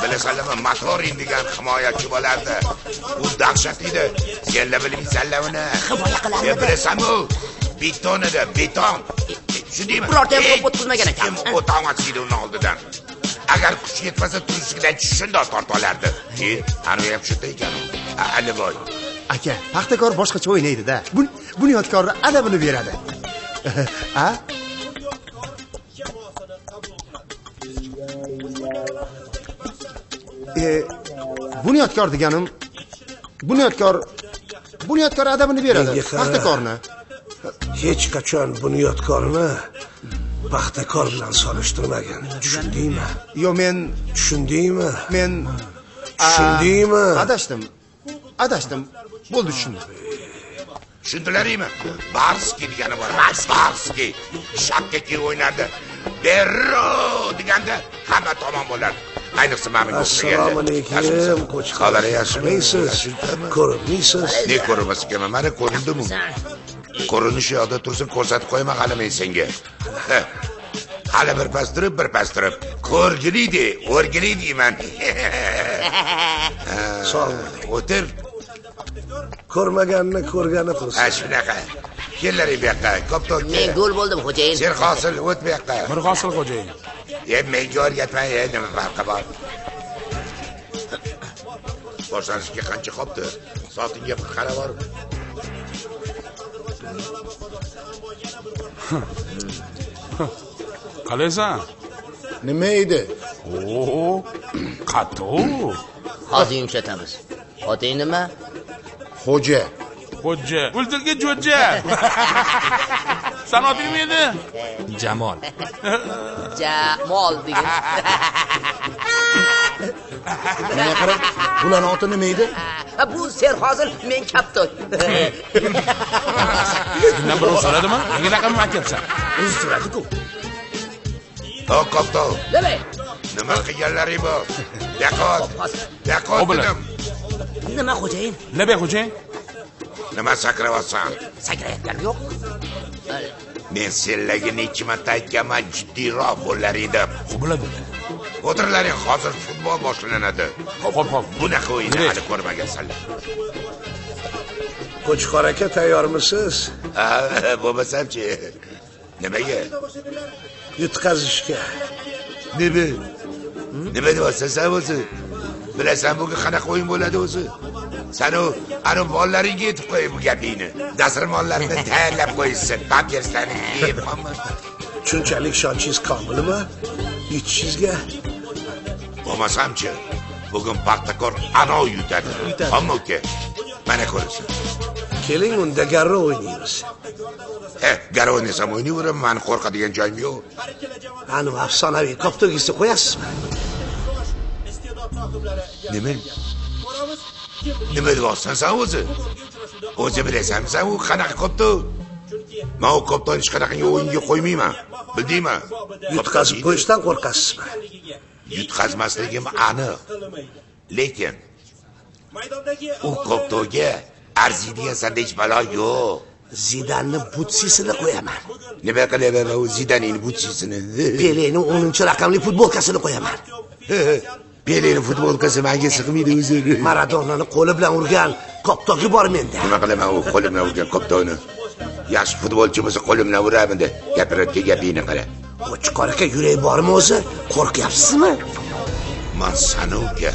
bilasanmi, Matorin degan himoyachi bo'lardi. U dahshatli edi. Senlar bilmaysanlar uni. Himoya qilardi. Bilasanmi? Beton edi, beton. Shundaymi? Birorta ham to'p o'tkazmagan ekan. Kim o'tamasdi uni oldidan. Agar kuch yetmasa turishkidan shundoq tortolardi. Ana ham shunday ekan. Aliboy. Aka, Paxtakor boshqacha o'ynaydi-da. Bunyodkorni adabini beradi. A? Bunyodkor deganim Bunyodkor adabini beradi. Paxtakorni. Hech qachon Bunyodkorni Paxtakor bilan solishtirmagan. Tushundingmi? Yo, men tushundingmi? Men tushundingmi? Adashdim. Bo'ldi, tushundim. Tushundilaringmi? Barski degani bor. Barski. Shakkaki o'ynardi. Berro deganda hamma tomon bo'lardi. Ayniqsa men Assalomu alaykum. Qo'chqolar yaxshimisiz? Ko'rmisiz? Ne ko'rmasga, mana ko'rindim. Ko'rinish yoqda tursin, ko'rsatib qo'yman hali men senga. Hali bir pastirib. Ko'rgiliydi, o'rgili deyman. Sog'lik. O'tir. Ko'rmaganni ko'rgani qilsin. Shunaqa. Kellaring bu yoqqa, koptok. Men gol bo'ldim, xo'jayin. Sen hosil o't bu yoqqa. Mir hosil xo'jayin. Menga o'rgatmay, nima farqi bor? Boshlanishga qancha qopti? Soatingga bir qarab bor. Qalaysan? Nima edi? Oo, qattiq. Hozir yumshatamiz. Oting nima? Xo'ja. O'ldirga jo'ja. Sanoting edi? Jamol. Jamol degan. Mana qara, bularning oti nima edi? Bu ser hozir men kapton. Bundan birov so'radimi? Nega raqamni aytyapsan? O'zi so'radi-ku. Koptok. Nima qilganlaring bor? Yaqot dedim. Nima xo'jayin? Nima xo'jayin? Nima sakrayapsan? Sakrayotganim yo'q. Men senlarga necha marta aytganman, jiddiyroq bo'lar edi. Bo'ladi. O'tirlaring, hozir futbol boshlanadi. Hop. Bunaqa o'yinni hali ko'rmagansanlar. Qo'chqor aka, tayyormisiz? Bo'lmasam-chi. Nimaga? Yutqazishga. Nima deyapsan sen o'zi? Bilasan bugun qanaqa o'yin bo'ladi o'zi? Sen ana bolaringga yetib qo'y bu gapingni. Dasturxonlarni tayyorlab qo'ysin. Papirslarni yeb, Shunchalik ishonchingiz komilmi? Yutishingizga. Bo'lmasam-chi. Bugun Paxtakor ana yutadi. Hamma uka. Mana ko'rasan. Keling, unda garro o'ynaymiz. Garro o'ynasam o'ynayveraman, meni qo'rqadigan joyim yo'q. Ana afsonaviy koptogingizni qo'yasizmi? Nima deyapsan sen o'zi? O'zi bilasanmi sen u qanaqa koptok? Men u koptokni hech qanaqangi o'yinga qo'ymayman. Bildingmi? Yutqazib qo'yishdan qo'rqasizmi? Yutqazmasligim aniq. Lekin u koptokga arziydigan sanda hech balo yo'q. Zidanni butsisini qo'yaman. Nima qilaman u Zidanning butsisini? Pelening 10-raqamli futbolkasini qo'yaman. Pelening futbolkasi menga sig'maydi o'zi. Maradonani qo'li bilan urgan koptogi bor menda. Nima qilaman u qo'li bilan urgan koptokni? Yaxshi futbolchi bo'lsa qo'li bilan uramidi. Gapirayotgan gapingni qara. Qo'chqor aka, yurak bormi o'zi? Qo'rqyapsizmi? Men Sanoga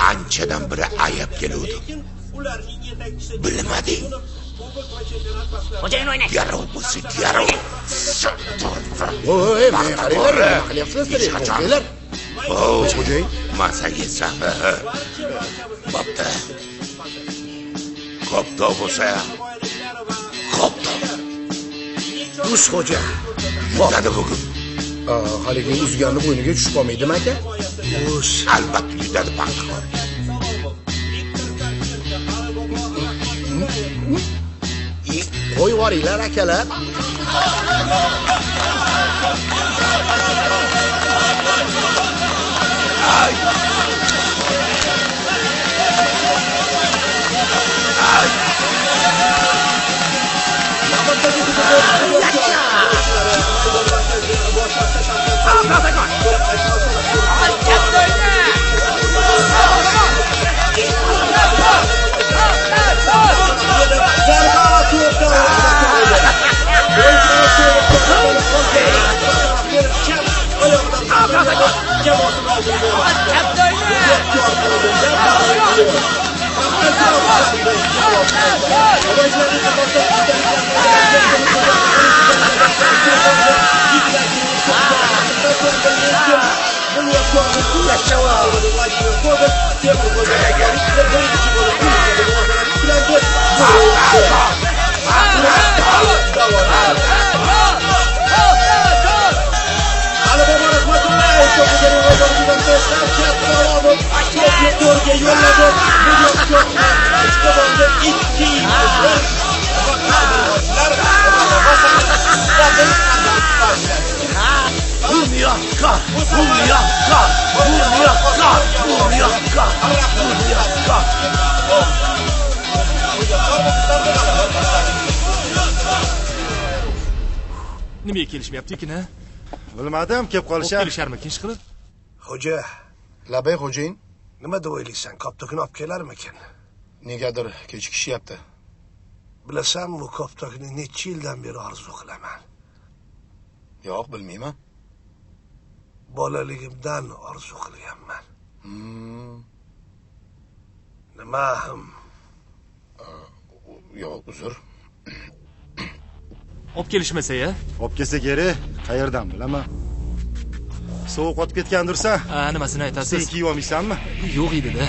anchadan beri ayab keluvdim. Bilmading. Xo'jayin o'ynang. Garov bo'lsa garov. Voy, men qaranglar, nima qilyapsizlar? Xo'jayin, masaga safa. Bo'pti. Koptok bo'lsa koptok. Us xo'ja. Yutadi bugun. Haligi uzganni bo'yniga tushib qolmaydimi aka? Us Albatta yutadi Paxtakor. Qo'yvoringlar akalar. Nimaga kelishmayapti ekan, ha? Bilmadim, kelib qolishar. Kelisharmikin ishqilib? Xo'ja, Labay xo'jayin, nima deb o'ylaysan? Koptokni olib kelarmikin? negadir kechikishyapti. Bilasan, bu koptokni necha yildan beri orzu qilaman. Yo'q, bilmayman. Bolaligimdan orzu qilganman. Nima ham? Yo'q, uzr. Olib kelishmasa-ya? Olib kelsa kerak, qayerdan bilaman. Sovuq otib ketgandirsan? Nimasini Sen aytasiz? kiyib olmaysanmi? Yo'q edi-da.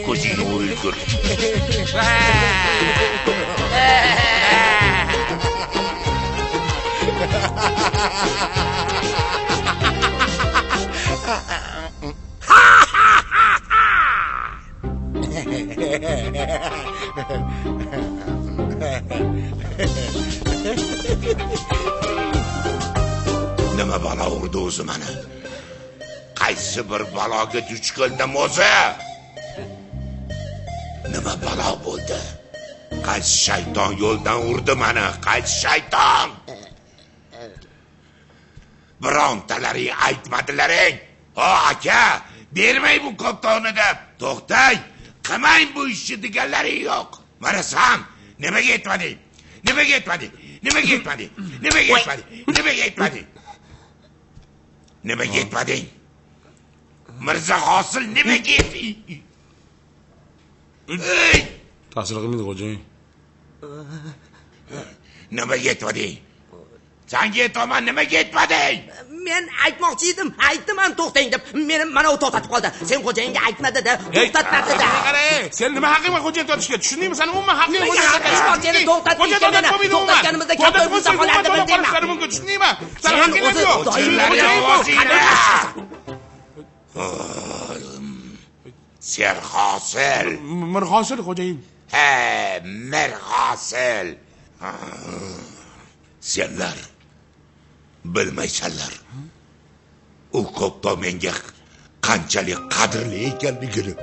Ko'zingni o'yilgur. Nima balo urdi o'zi meni? Qaysi bir baloga duch keldim o'zi? Nima balo bo'ldi? Qaysi shayton yo'ldan urdi meni? Qaysi shayton? Birontalaring aytmadilaring. O aka, bermay bu koptonni deb. To'xtay, qilmang bu ishni deganlaring yo'q. Mana sen nimaga aytmading? Nimaga aytmading? Nimaga aytmading? Nimaga aytmading? Nimaga aytmading? Nimaga aytmading? Mirzo Hosil nimaga aytmading? Ta'sir qilmaydi xo'jayin. Nimaga aytmading? Senga aytaman, nimaga aytmading? Men aytmoqchi edim, aytdim-an to'xtang deb. Meni mana u to'xtatib qoldi. Sen xo'jayinga aytmadi-da, to'xtatmadi-da. Qara, sen nima haqqing bor xo'jayin tortishga? Tushundingmi? Sen umuman haqqing yo'q. Seni to'xtatganimizda katta o'zida qolardi bildingmi? Tushundingmi? Sen haqqing yo'q. Serhosil. Mirhosil xo'jayin. He, Mirhosil. Senlar bilmaysanlar. U koptok menga qanchalik qadrli ekanligini.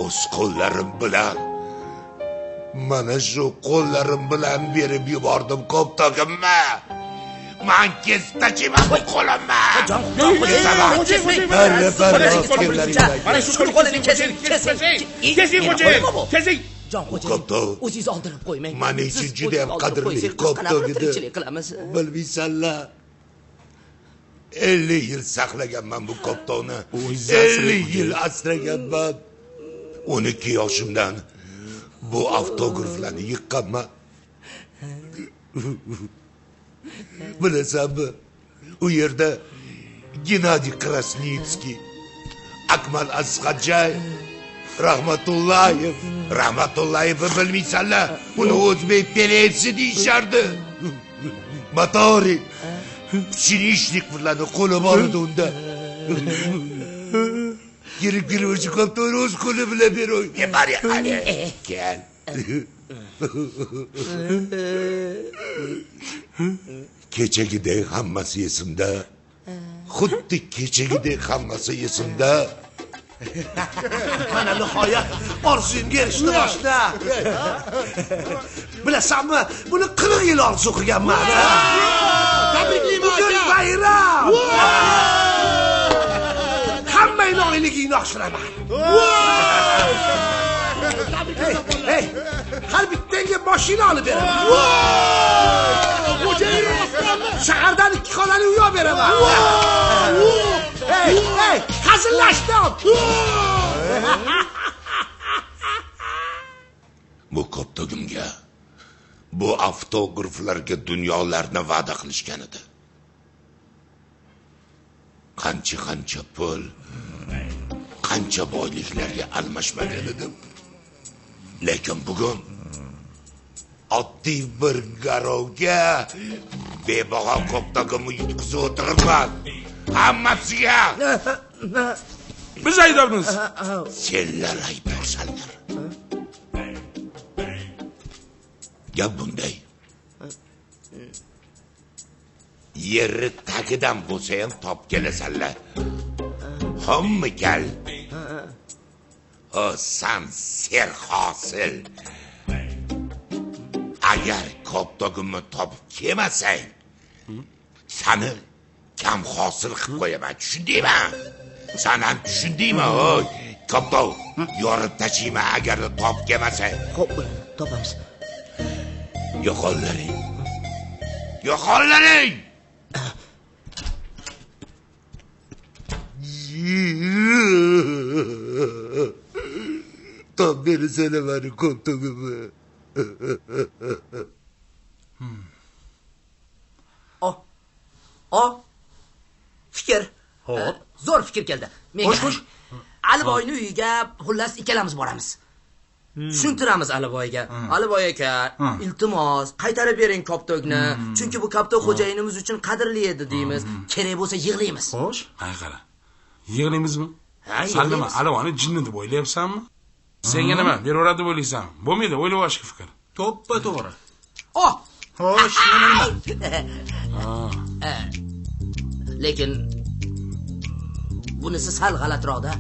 O'z qo'llarim bilan, mana shu qo'llarim bilan berib yubordim koptogimni. Men kesdachiman bu qo'limni. Mana shu qo'lini kesing xo'jayin. Kesing. jon Koptov. xo'jayin o'zingiz oldirib qo'ymang. Mana uchun juda ham qadrli koptov edi. Tirikchilik qilamiz. Bilmaysanlar. 50 yil saqlaganman bu koptovni. 50 yil asraganman. 12 yoshimdan bu avtograflarni yiqqanman. Bilasanmi? U yerda Gennadiy Krasnitskiy, Akmal Asqadjayev, Rahmatullayevni bilmaysanlar. Uni o'zbek pelesi deyishardi. Motori Pshenichnik bilan qo'li bor edi unda. Girib o'sha koptovni o'z qo'li bilan beroy. Bari qani. Kel. Kechagidek hammasi esimda. Xuddi kechagidek hammasi esimda. Mana nihoyat orzuyimga erishdim oshna. Bilasanmi, buni 40 yil orzu qilganman. Tabriklayman aka. Bugun bayram. Hammangni oyligingni oshiraman. Hey, har bittangga mashina olib beraman. Shahardan 2 xonali uy olib beraman. Hey, hazillashdim. Bu koptogimga, bu avtograflarga dunyolarni va'da qilishgan edi. Qancha pul, qancha boyliklarga almashmagan edim. Lekin bugun oddiy bir garovga bebaho koptogimni yutqizib o'tiribman. Hammasiga Biz aybdormiz. senlar aybdorsanlar. Gap bunday. Yerni tagidan bo'lsa ham top kelasanlar. Hamma kel. O san serhosil. Agar koptogimni topib kelmasang, seni kam hosil qilib qo'yaman, tushundingmi? Sen ham tushundingmi? Oy, koptov, yorib tashlayman agar topib kelmasang. Xo'p, topamiz. Yo'qollaring. Top bersana mani koptogimni. Fikr. Xo'p. Zo'r fikr keldi. Xo'sh. Aliboyning uyiga xullas ikkalamiz boramiz. Tushuntiramiz Aliboyga. Aliboy aka, iltimos, qaytarib bering koptogni. Chunki bu koptog xo'jayinimiz uchun qadrli edi deymiz. Kerak bo'lsa yig'laymiz. Xo'sh, qara. Yig'laymizmi? Sen nima, Aliboyni jinni deb o'ylayapsanmi? Senga nima, beraveradi deb o'ylaysan? Bo'lmaydi, o'ylab olishga fikr. To'ppa to'g'ri. Xo'sh, nima? Lekin bunisi sal g'alatroqda.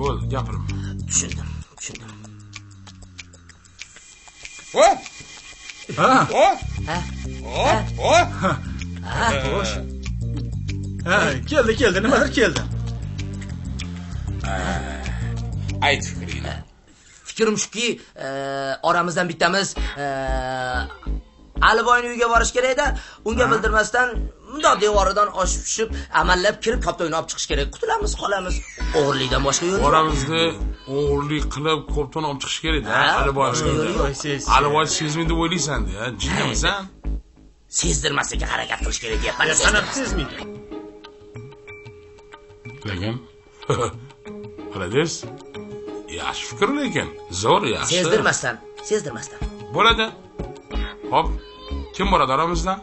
Bo'l, gapirma. Tushundim. Xo'sh. Keldi, nimadir keldi. Ayt fikringni. Fikrim shuki, oramizdan bittamiz Aliboyning uyiga borish kerak-da, unga bildirmasdan bundoq devoridan oshib tushib, amallab kirib koptogni olib chiqish kerak. Qutulamiz, qolamiz. O'g'irlikdan boshqa yo'l yo'q. Oramizda o'g'irlik qilib koptogni olib chiqish kerak-da. Aliboy. Aliboy sezmaydi deb o'ylaysan-da, jinnimisan? Sezdirmaslikka harakat qilish kerak deyapman. Sanab sezmaydi. Lekin Qaradiz? Yaxshi fikr lekin, zo'r yaxshi. Sezdirmasdan. Bo'ladi. Hop, kim boradi oramizdan?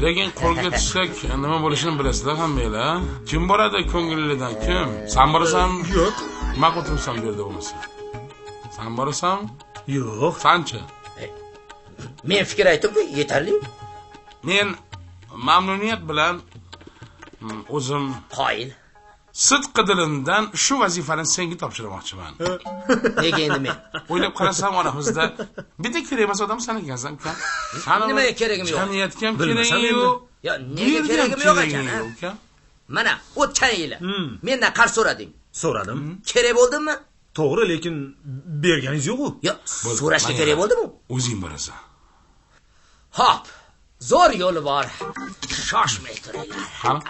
Lekin qo'lga tushsak nima bo'lishini bilasizlar hammanglar. Kim boradi ko'ngillidan? Kim? Sen borasan? Yo'q. Nima o'tiribsan bu yerda bo'lmasa? Sen borasan? Yo'q. Qancha? Men fikr aytdim-ku, yetarli. Men mamnuniyat bilan o'zim Qoyil. sidqi dilimdan shu vazifani senga topshirmoqchiman. Nega endi men? O'ylab qarasam oramizda bitta kerak emas odam sen ekansan, uka. Nimaga keragim yo'q? Jamiyatga ham keragim yo'q. Yo, nega keragim yo'q ekan? Mana o'tgan yili mendan qarz so'rading. So'radim. Kerak bo'ldimmi? To'g'ri, lekin berganingiz yo'q-ku. Yo'q, so'rashga kerak bo'ldimi? O'zing bilasan. Hop, zo'r yo'li bor. Shoshmay turinglar. Qani?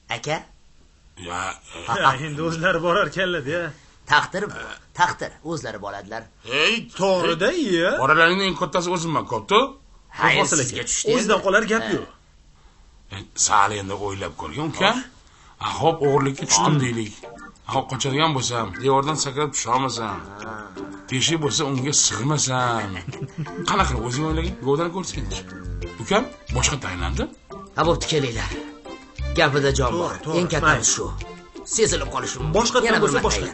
Aka? Ya, Endi o'zlari borar ekanlar-da. Taqdir bu, taqdir. O'zlari bo'ladilar. To'g'rida, iya. Boralarning eng kattasi o'zimman, koptu. Hayır, sizga tushdi. O'zidan qolar gap yo'q. Sal endi o'ylab ko'rgan ukam. Hop, o'g'irlikka tushdim deylik. Hop, qochadigan bo'lsam, devordan sakrab tusha olmasam, teshik bo'lsa unga sig'masam. Qanaqa qilib o'zing o'ylagin? Govdan ko'rsinchi. Ukam boshqa taylandi. Ha, bo'pti, kelinglar. Gapida jon bor. Eng kattasi shu. Sezilib qolishi mumkin. Boshqa bo'lsa boshqa.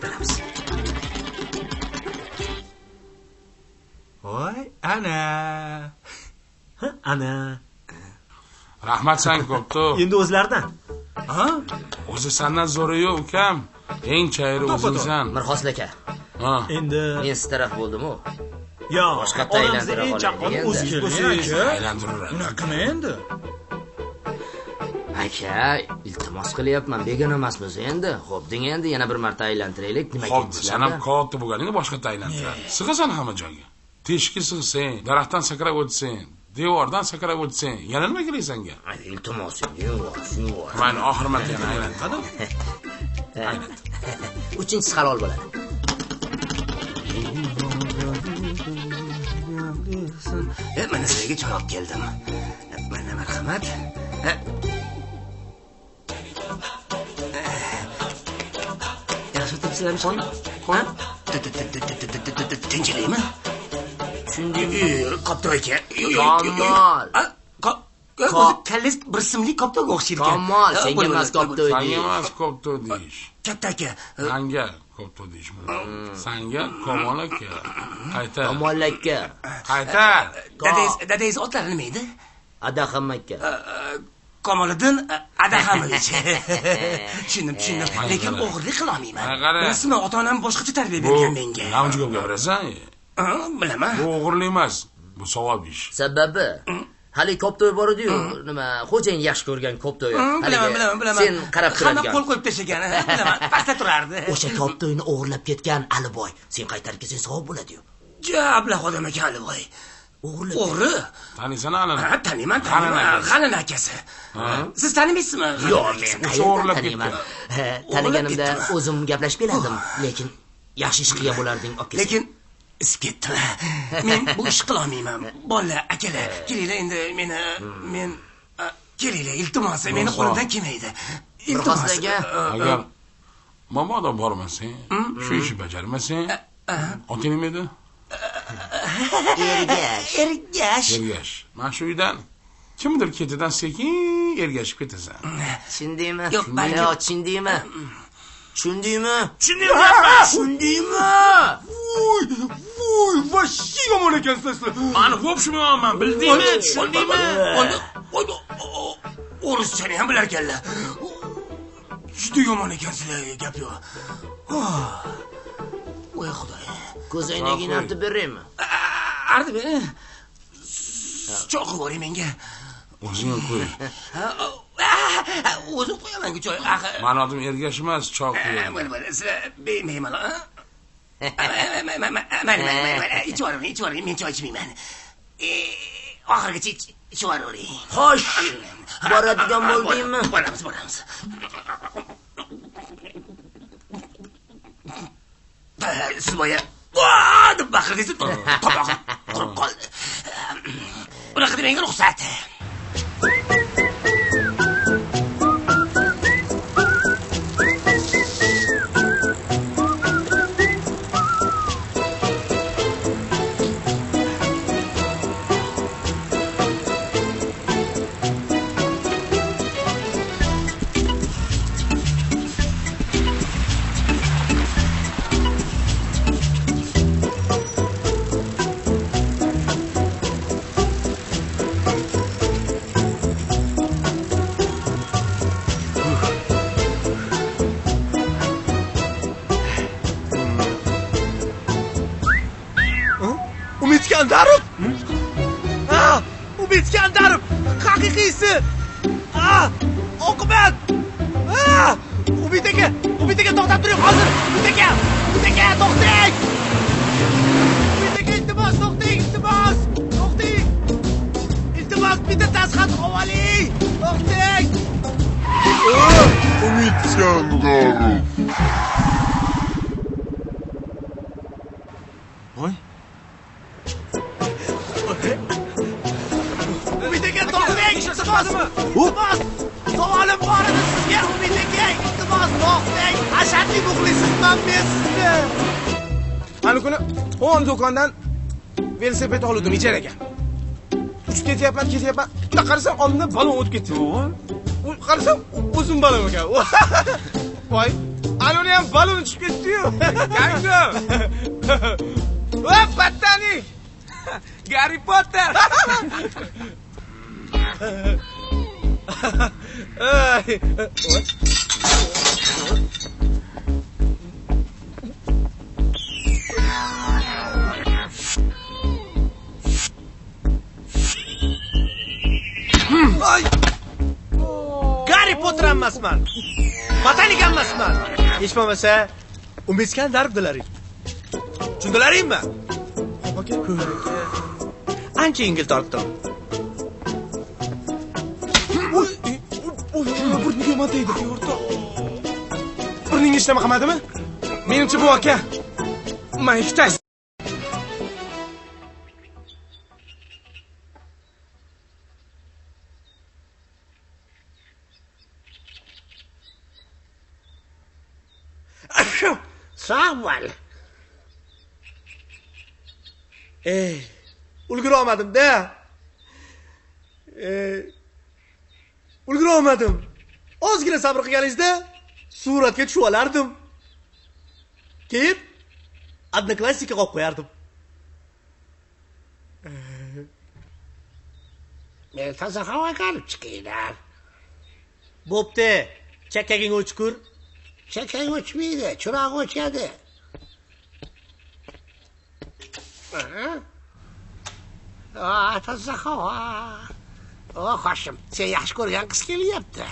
Voy, ana. Ana. Rahmat san koptu. Endi o'zlaridan. Ha? O'zi sandan zo'ri yo'q ukam. Eng chayri o'zingsan. Mirxosli aka. Ha. Endi Men taraf bo'ldim-ku. yo, Boshqa taylantira eng chaqqon qoladi o'zingiz endi. bo'lsangiz. Aylantiruradi. Unaqami endi? Aka, iltimos qilyapman. Begona emasmiz endi. Xo'p, deng endi yana bir marta aylantiraylik. Nima Xo'p, ketyapsizlar? san ham katta bo'lganingda boshqa taylantiradi. Sig'asan hamma joyga. Teshikka sig'sang, daraxtdan sakrab o'tsang, devordan sakrab o'tsang, yana nima kerak senga? Iltimos, yo'q. Mana oxir marta yana aylantadi. Aylant. Uchinchisi halol bo'ladi. Mana sizga choy olib keldim. Mana marhamat. Yaxshi o'tiribsizlarmi? Qo'y. Tinchlikmi? Qopto aka. Kamol. Kallis bir simli qoptoga o'xshaydi. Kamol, senga emas qopto Sanga deydi. emas kopto deyish. Katta aka. Sanga kopto deyish. Sanga Kamol aka. Qaytar. Kamol aka. Qaytar. Dadangiz otlari nima edi? Adaham aka. Kamoliddin Adahamovich. Tushundim. Lekin o'g'irlik qila olmayman. Rasman ota-onam boshqacha tarbiya bergan menga. Namji gap gapirasan? Bilaman. Bu o'g'irlik emas. Bu savob ish. Sababi hali koptoy bor edi-yu, nima, xo'jayin yaxshi ko'rgan koptoy. Bilaman. Sen qarab turadigan. Hamma qo'l qo'yib tashlagan, bilaman. Pastda turardi. O'sha koptoyni o'g'irlab ketgan Aliboy. Sen qaytarib kelsang savob bo'ladi-yu. Jabla odam ekan Aliboy. O'g'ri. Taniysan Alini? Ha, taniyman. G'anin akasi. Siz tanimaysizmi? Yo'q, men o'g'irlab taniyman. Taniganimda o'zim gaplashib kelardim, lekin yaxshi ish qilgan bo'larding, aka. Lekin isib ketdim. Men bu ish qila olmayman. Bolalar, akalar, kelinglar endi men kelinglar, iltimos, meni qo'limdan kelmaydi. Iltimos. Agar mabodo bormasang, shu ishni bajarmasang, otang nima edi? Ergash. Mana shu uydan kimdir ketidan sekin ergashib ketasan. Tushundingmi? Yo'q, balki. Tushundingmi? Tushundingmi? Voy, voshshi yomon ekansiz. Mani bo'pshimman, bildingmi? Tushundingmi? O'rischani ham bilar ekanlar. Juda yomon ekansizlar, gap yo'q. Voy xudoy. Ko'zoynagini artib beraymi? Ardi bering. Cho'q qo'ying menga. O'zing qo'y. O'zim qo'yaman-ku choy. Mani otim Ergash emas, choq qo'y. Mana, sizlar bermayman. Mana, ichvering, men choy ichmayman. Oxirigacha ichvering. Xo'sh, boradigan bo'ldingmi? Boramiz. Siz boya deb baqirdingiz, tomog'im qurib qoldi. Bunaqa demanga ruxsat. Iskandarov? Ha, Umid Iskandarov. Haqiqiysi. Ha, oqibat. Ha, Umid aka to'xtab turing hozir. Umid aka to'xtang. Umid aka iltimos to'xting, iltimos. To'xting. Iltimos bitta tasqat oling. To'xting. Umid Iskandarov. Voy. Umid aka to'xting. Iltimos. Savolim bor edi sizga Umid aka. Iltimos to'xting. Ashaddiy muxlisman men sizni. Ana kuni o'n do'kondan velosiped oldim ichar ekan. Uchib ketyapman. Bitta qarasam oldimdan balon o'tib ketdi. Qarasam o'zim balon ekan. Voy, anoni ham balon uchib ketdi-yu. Yangi. Voy, pattani. Harry Potter. Harry Potter emasman. Botanik emasman. Hech bo'lmasa Umid Iskandarovdilaring. Tushundilaringmi? Aka, ancha yengil tortdim. Burnimga nima deydi? Burningga hech nima qilmadimi? Menimcha bu aka Mike Tyson. Savol. Ulgura olmadim-da. Ulgura olmadim. Ozgina sabr qilganingizda suratga tushib olardim. Keyin Odnoklassika qo'yib qo'yardim. Men toza havoga olib chiqinglar. Bo'pti. Chakkaging o'chkur. Chakang o'chmaydi, chiroq o'chadi. Toza havo. Xo'shim, sen yaxshi ko'rgan qiz kelyapti.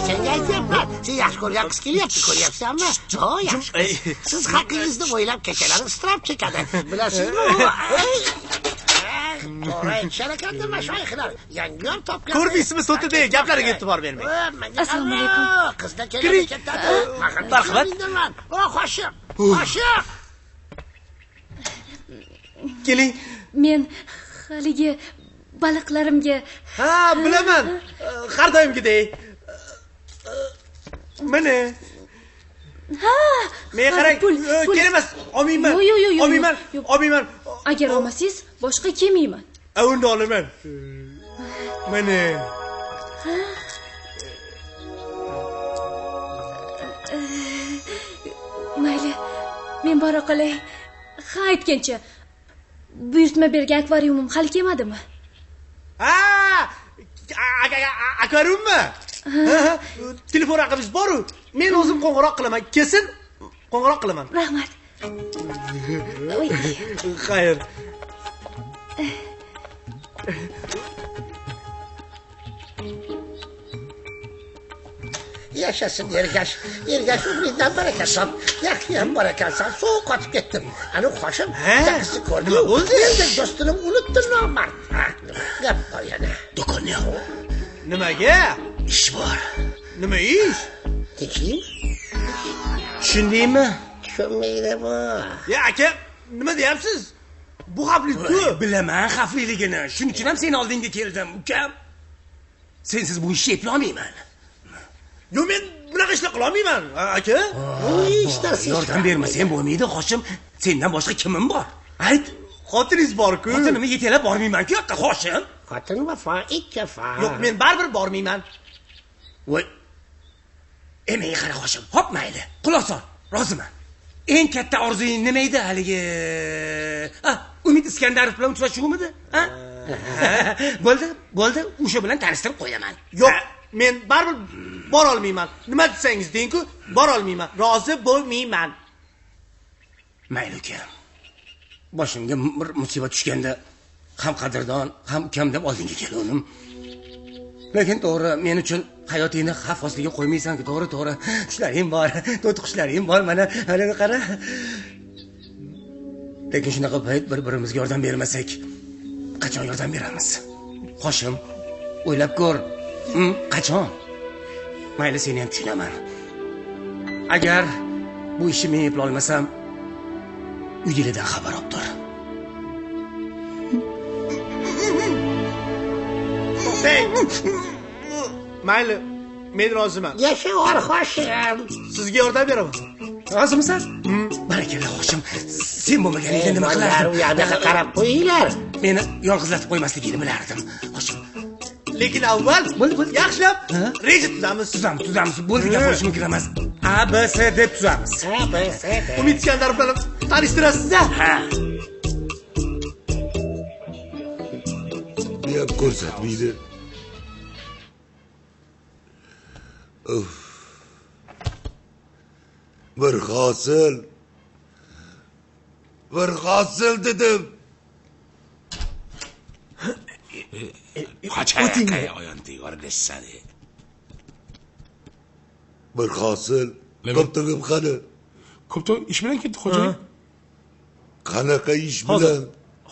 Senga aytyapman, sen yaxshi ko'rgan qiz kelyapti, ko'ryapsanmi? Yaxshi. Siz haqingizni o'ylab kechalari istirab chekadi. Bilasizmi? To'g'ri aytishar ekan mashoyixlar. Yangiyor topgan. Ko'rdingizmi, so'tida gaplariga e'tibor bermang. Assalomu alaykum. Qizda kelib ketadi. Marhamat. Xo'shim. Keling. Men haligi baliqlarimga. Ha, bilaman. Har doimgidek. Mana. Ha. Men qarang, kerak emas, olmayman. Olmayman. Agar olmasangiz, boshqa kelmayman. Unda olaman. Mana. Mayli, men bora qolay. Ha, aytgancha. Buyurtma bergan akvariumim hali kelmadimi? Ha! Akvariummi? Telefon raqamingiz bor-ku. Men o'zim qo'ng'iroq qilaman. Kesin qo'ng'iroq qilaman. Rahmat. Xayr. Yaşasın Ergash umridan barakasan. Yaxshiyam barakasan. Sovuq qotib ketdim. Ana xo'shim, taksi ko'rdim. Mendek do'stinim unutdim nomard. Gap bor yana. Do'konni yo'q. Nimaga? Ish bor. Nima ish? Tekshim? Tushundingmi? Tushunmaydi bu. Ya aka, nima deyapsiz? Bu xavfli-ku. Bilaman xavfliligini. Shuning uchun ham seni oldingga keldim, ukam. Sensiz bu ishni eplay olmayman. Yo, men bunaqa ishlar qila olmayman, aka. Bu ishlar yordam bermasang bo'lmaydi, Xo'shim. Sendan boshqa kimim bor? Ayt. Xotiningiz bor-ku. Xotinimni yetalab bormayman-ku, yoqqa Xo'shim. Xotin vafo, ikki vafo. Yo'q, men baribir bormayman. Voy. Menga qara Xo'shim. Hop, mayli. Quloq sol. Roziman. eng katta orzuying nima edi haligi? Umid Iskandarov bilan uchrashuvmidi? Bo'ldi, o'sha bilan tanishtirib qo'yaman. Yo'q, men baribir bora olmayman. Nima desangiz deng-ku, bora olmayman. Rozi bo'lmayman. Mayli uka. Boshimga bir musibat tushganda ham qadrdon, ham ukam deb oldinga kelgandim. Lekin to'g'ri, men uchun hayotingni xavf ostiga qo'ymaysan-ku, to'g'ri. Qushlaring bor, to'ti qushlaring bor, mana haligi qara. Lekin shunaqa payt bir-birimizga yordam bermasak, qachon yordam beramiz? Qo'shim, o'ylab ko'r. Qachon? Mayli, seni ham tushunaman. Agar bu ishni men eplay olmasam, uydagilardan xabar olib tur. Mayli, men roziman. Yashavor Hoshim. Sizga yordam beraman. Rozimisiz? Barakalla Hoshim. Sen bo'lmaganingda nima qilarding? U yoqqa qarab qo'yinglar. Meni yolg'izlatib qo'ymasligingni bilardim. Hoshim. Lekin avval yaxshilab reja tuzamiz. Bo'ldi, gap bo'lishim kerak emas. A B C deb tuzamiz. Umid Iskandarov bilan tanishtirasiz-da? Ha. Niyat ko'rsatmaydi. Bir hosil dedim. Qachaqay oyantiga o'rgashsadi. Bir hosil. Koptog'im qani? Koptog ish bilan ketdi xo'jayin. Qanaqa ish bilan?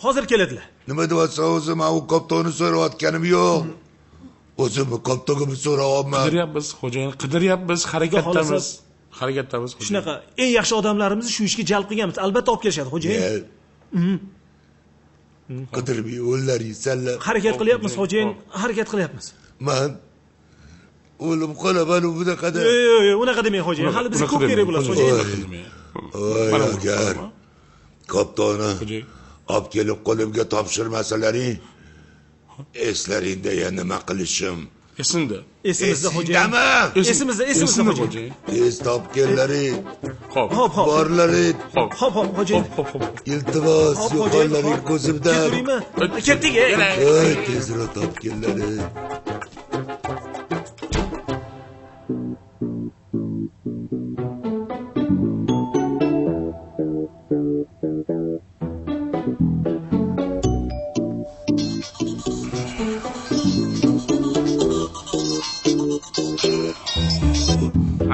Hozir keladilar. Nima deyapsan o'zim? Men u koptog'ni so'rayotganim yo'q. O'zim koptog'imni so'rayapman. Qidiryapmiz xo'jayin, qidiryapmiz, harakatdamiz. Shunaqa eng yaxshi odamlarimizni shu ishga jalb qilganmiz. Albatta olib kelishadi xo'jayin. Qidirmay o'llaringsanlar. Harakat qilyapmiz xo'jayin, harakat qilyapmiz. Men o'lim qolaman bunaqada. Yo'q, unaqa demang xo'jayin. Hali bizga ko'p kerak bo'ladi xo'jayin. Voy, agar koptog'ni olib kelib qo'limga topshirmasalaring, eslaringda yana nima qilishim? Esimda. Esimizda xo'jayin. Esimizda xo'jayin. Tez topganlaring. Xo'p. Borlaring. Xo'p, xo'jayin. Iltimos, yo'qollaring ko'zimdan. Ketdik. Voy, tezroq topganlaring.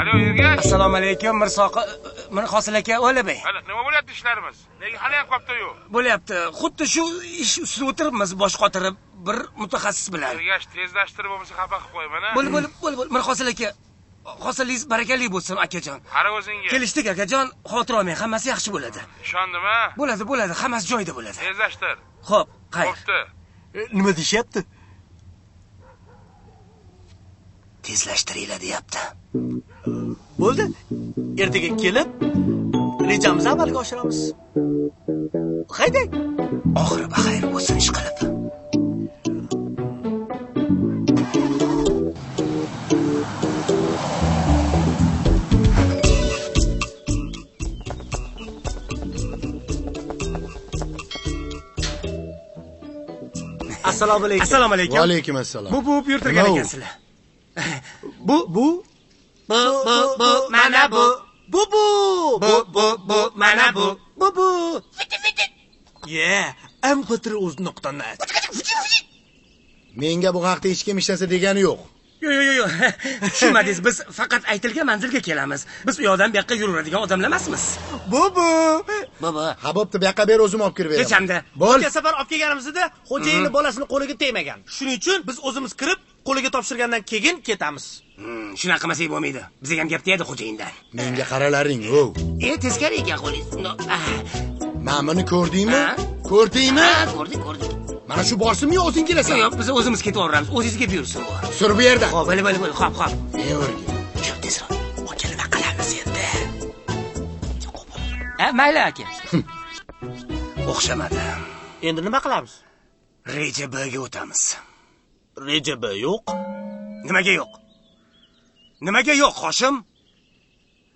Alo, Ergash. Assalomu alaykum, Mir Hosil aka, O'labay. Nima bo'lyapti ishlarimiz? Nega hali ham qopta-yu? Bo'lyapti. Xuddi shu ish ustida o'tiribmiz, bosh qotirib bir mutaxassis bilan. Ergash, tezlashtirib bo'lmasa xafa qilib qo'yman-a. Bo'l. Mir Hosil aka, hosilligingiz barakali bo'lsin, akajon. Qara o'zingga. Kelishdik, akajon. Xavotir olmang, hammasi yaxshi bo'ladi. Ishondim-a? Bo'ladi, hammasi joyida bo'ladi. Tezlashtir. Xo'p, qayt. Bo'pti. Nima deyapti? Tezlashtiringlar deyapti. Bo'ldi. Ertaga kelib rejamizni amalga oshiramiz. Hayday. Oxiri baxayr bo'lsin ish qilib. Assalomu alaykum. Assalomu alaykum. Va alaykum assalom. Bu yurtirgan ekansizlar. Bu mana bu. Bu mana bu. mp3.net. Menga bu haqda hech kim hech narsa degani yo'q. Yo'q. Tushunmadingiz, biz faqat aytilgan manzilga kelamiz. Biz u yoqdan bu yoqqa yuraveradigan odamlar emasmiz. Ha, bo'pti, bu yoqqa ber, o'zim olib kirib beraman. Hechamda. O'tgan safar olib kelganimizda xo'jayinni bolasini qo'liga tegmagan. Shuning uchun biz o'zimiz kirib, qo'liga topshirgandan keyin ketamiz. Shunaqa qilmasak bo'lmaydi. Bizga ham gap tegadi xo'jayindan. Menga qaralaring, o. Teskari ekan qo'lingiz. Mana buni ko'rdingmi? Ko'rdingmi? Ko'rdik. Mana shu borsinmi yo o'zing kelasan? Yo'q, biz o'zimiz ketaveramiz. O'zingizga buyursin. Sur bu yerda. Xo'p, bo'l. Xo'p. Neverga. Cho'p tezroq. O'kil nima qilamiz endi? Mayli aka. O'xshamadi. Endi nima qilamiz? Reja B'ga o'tamiz. Reja B yo'q. Nimaga yo'q, Hoshim?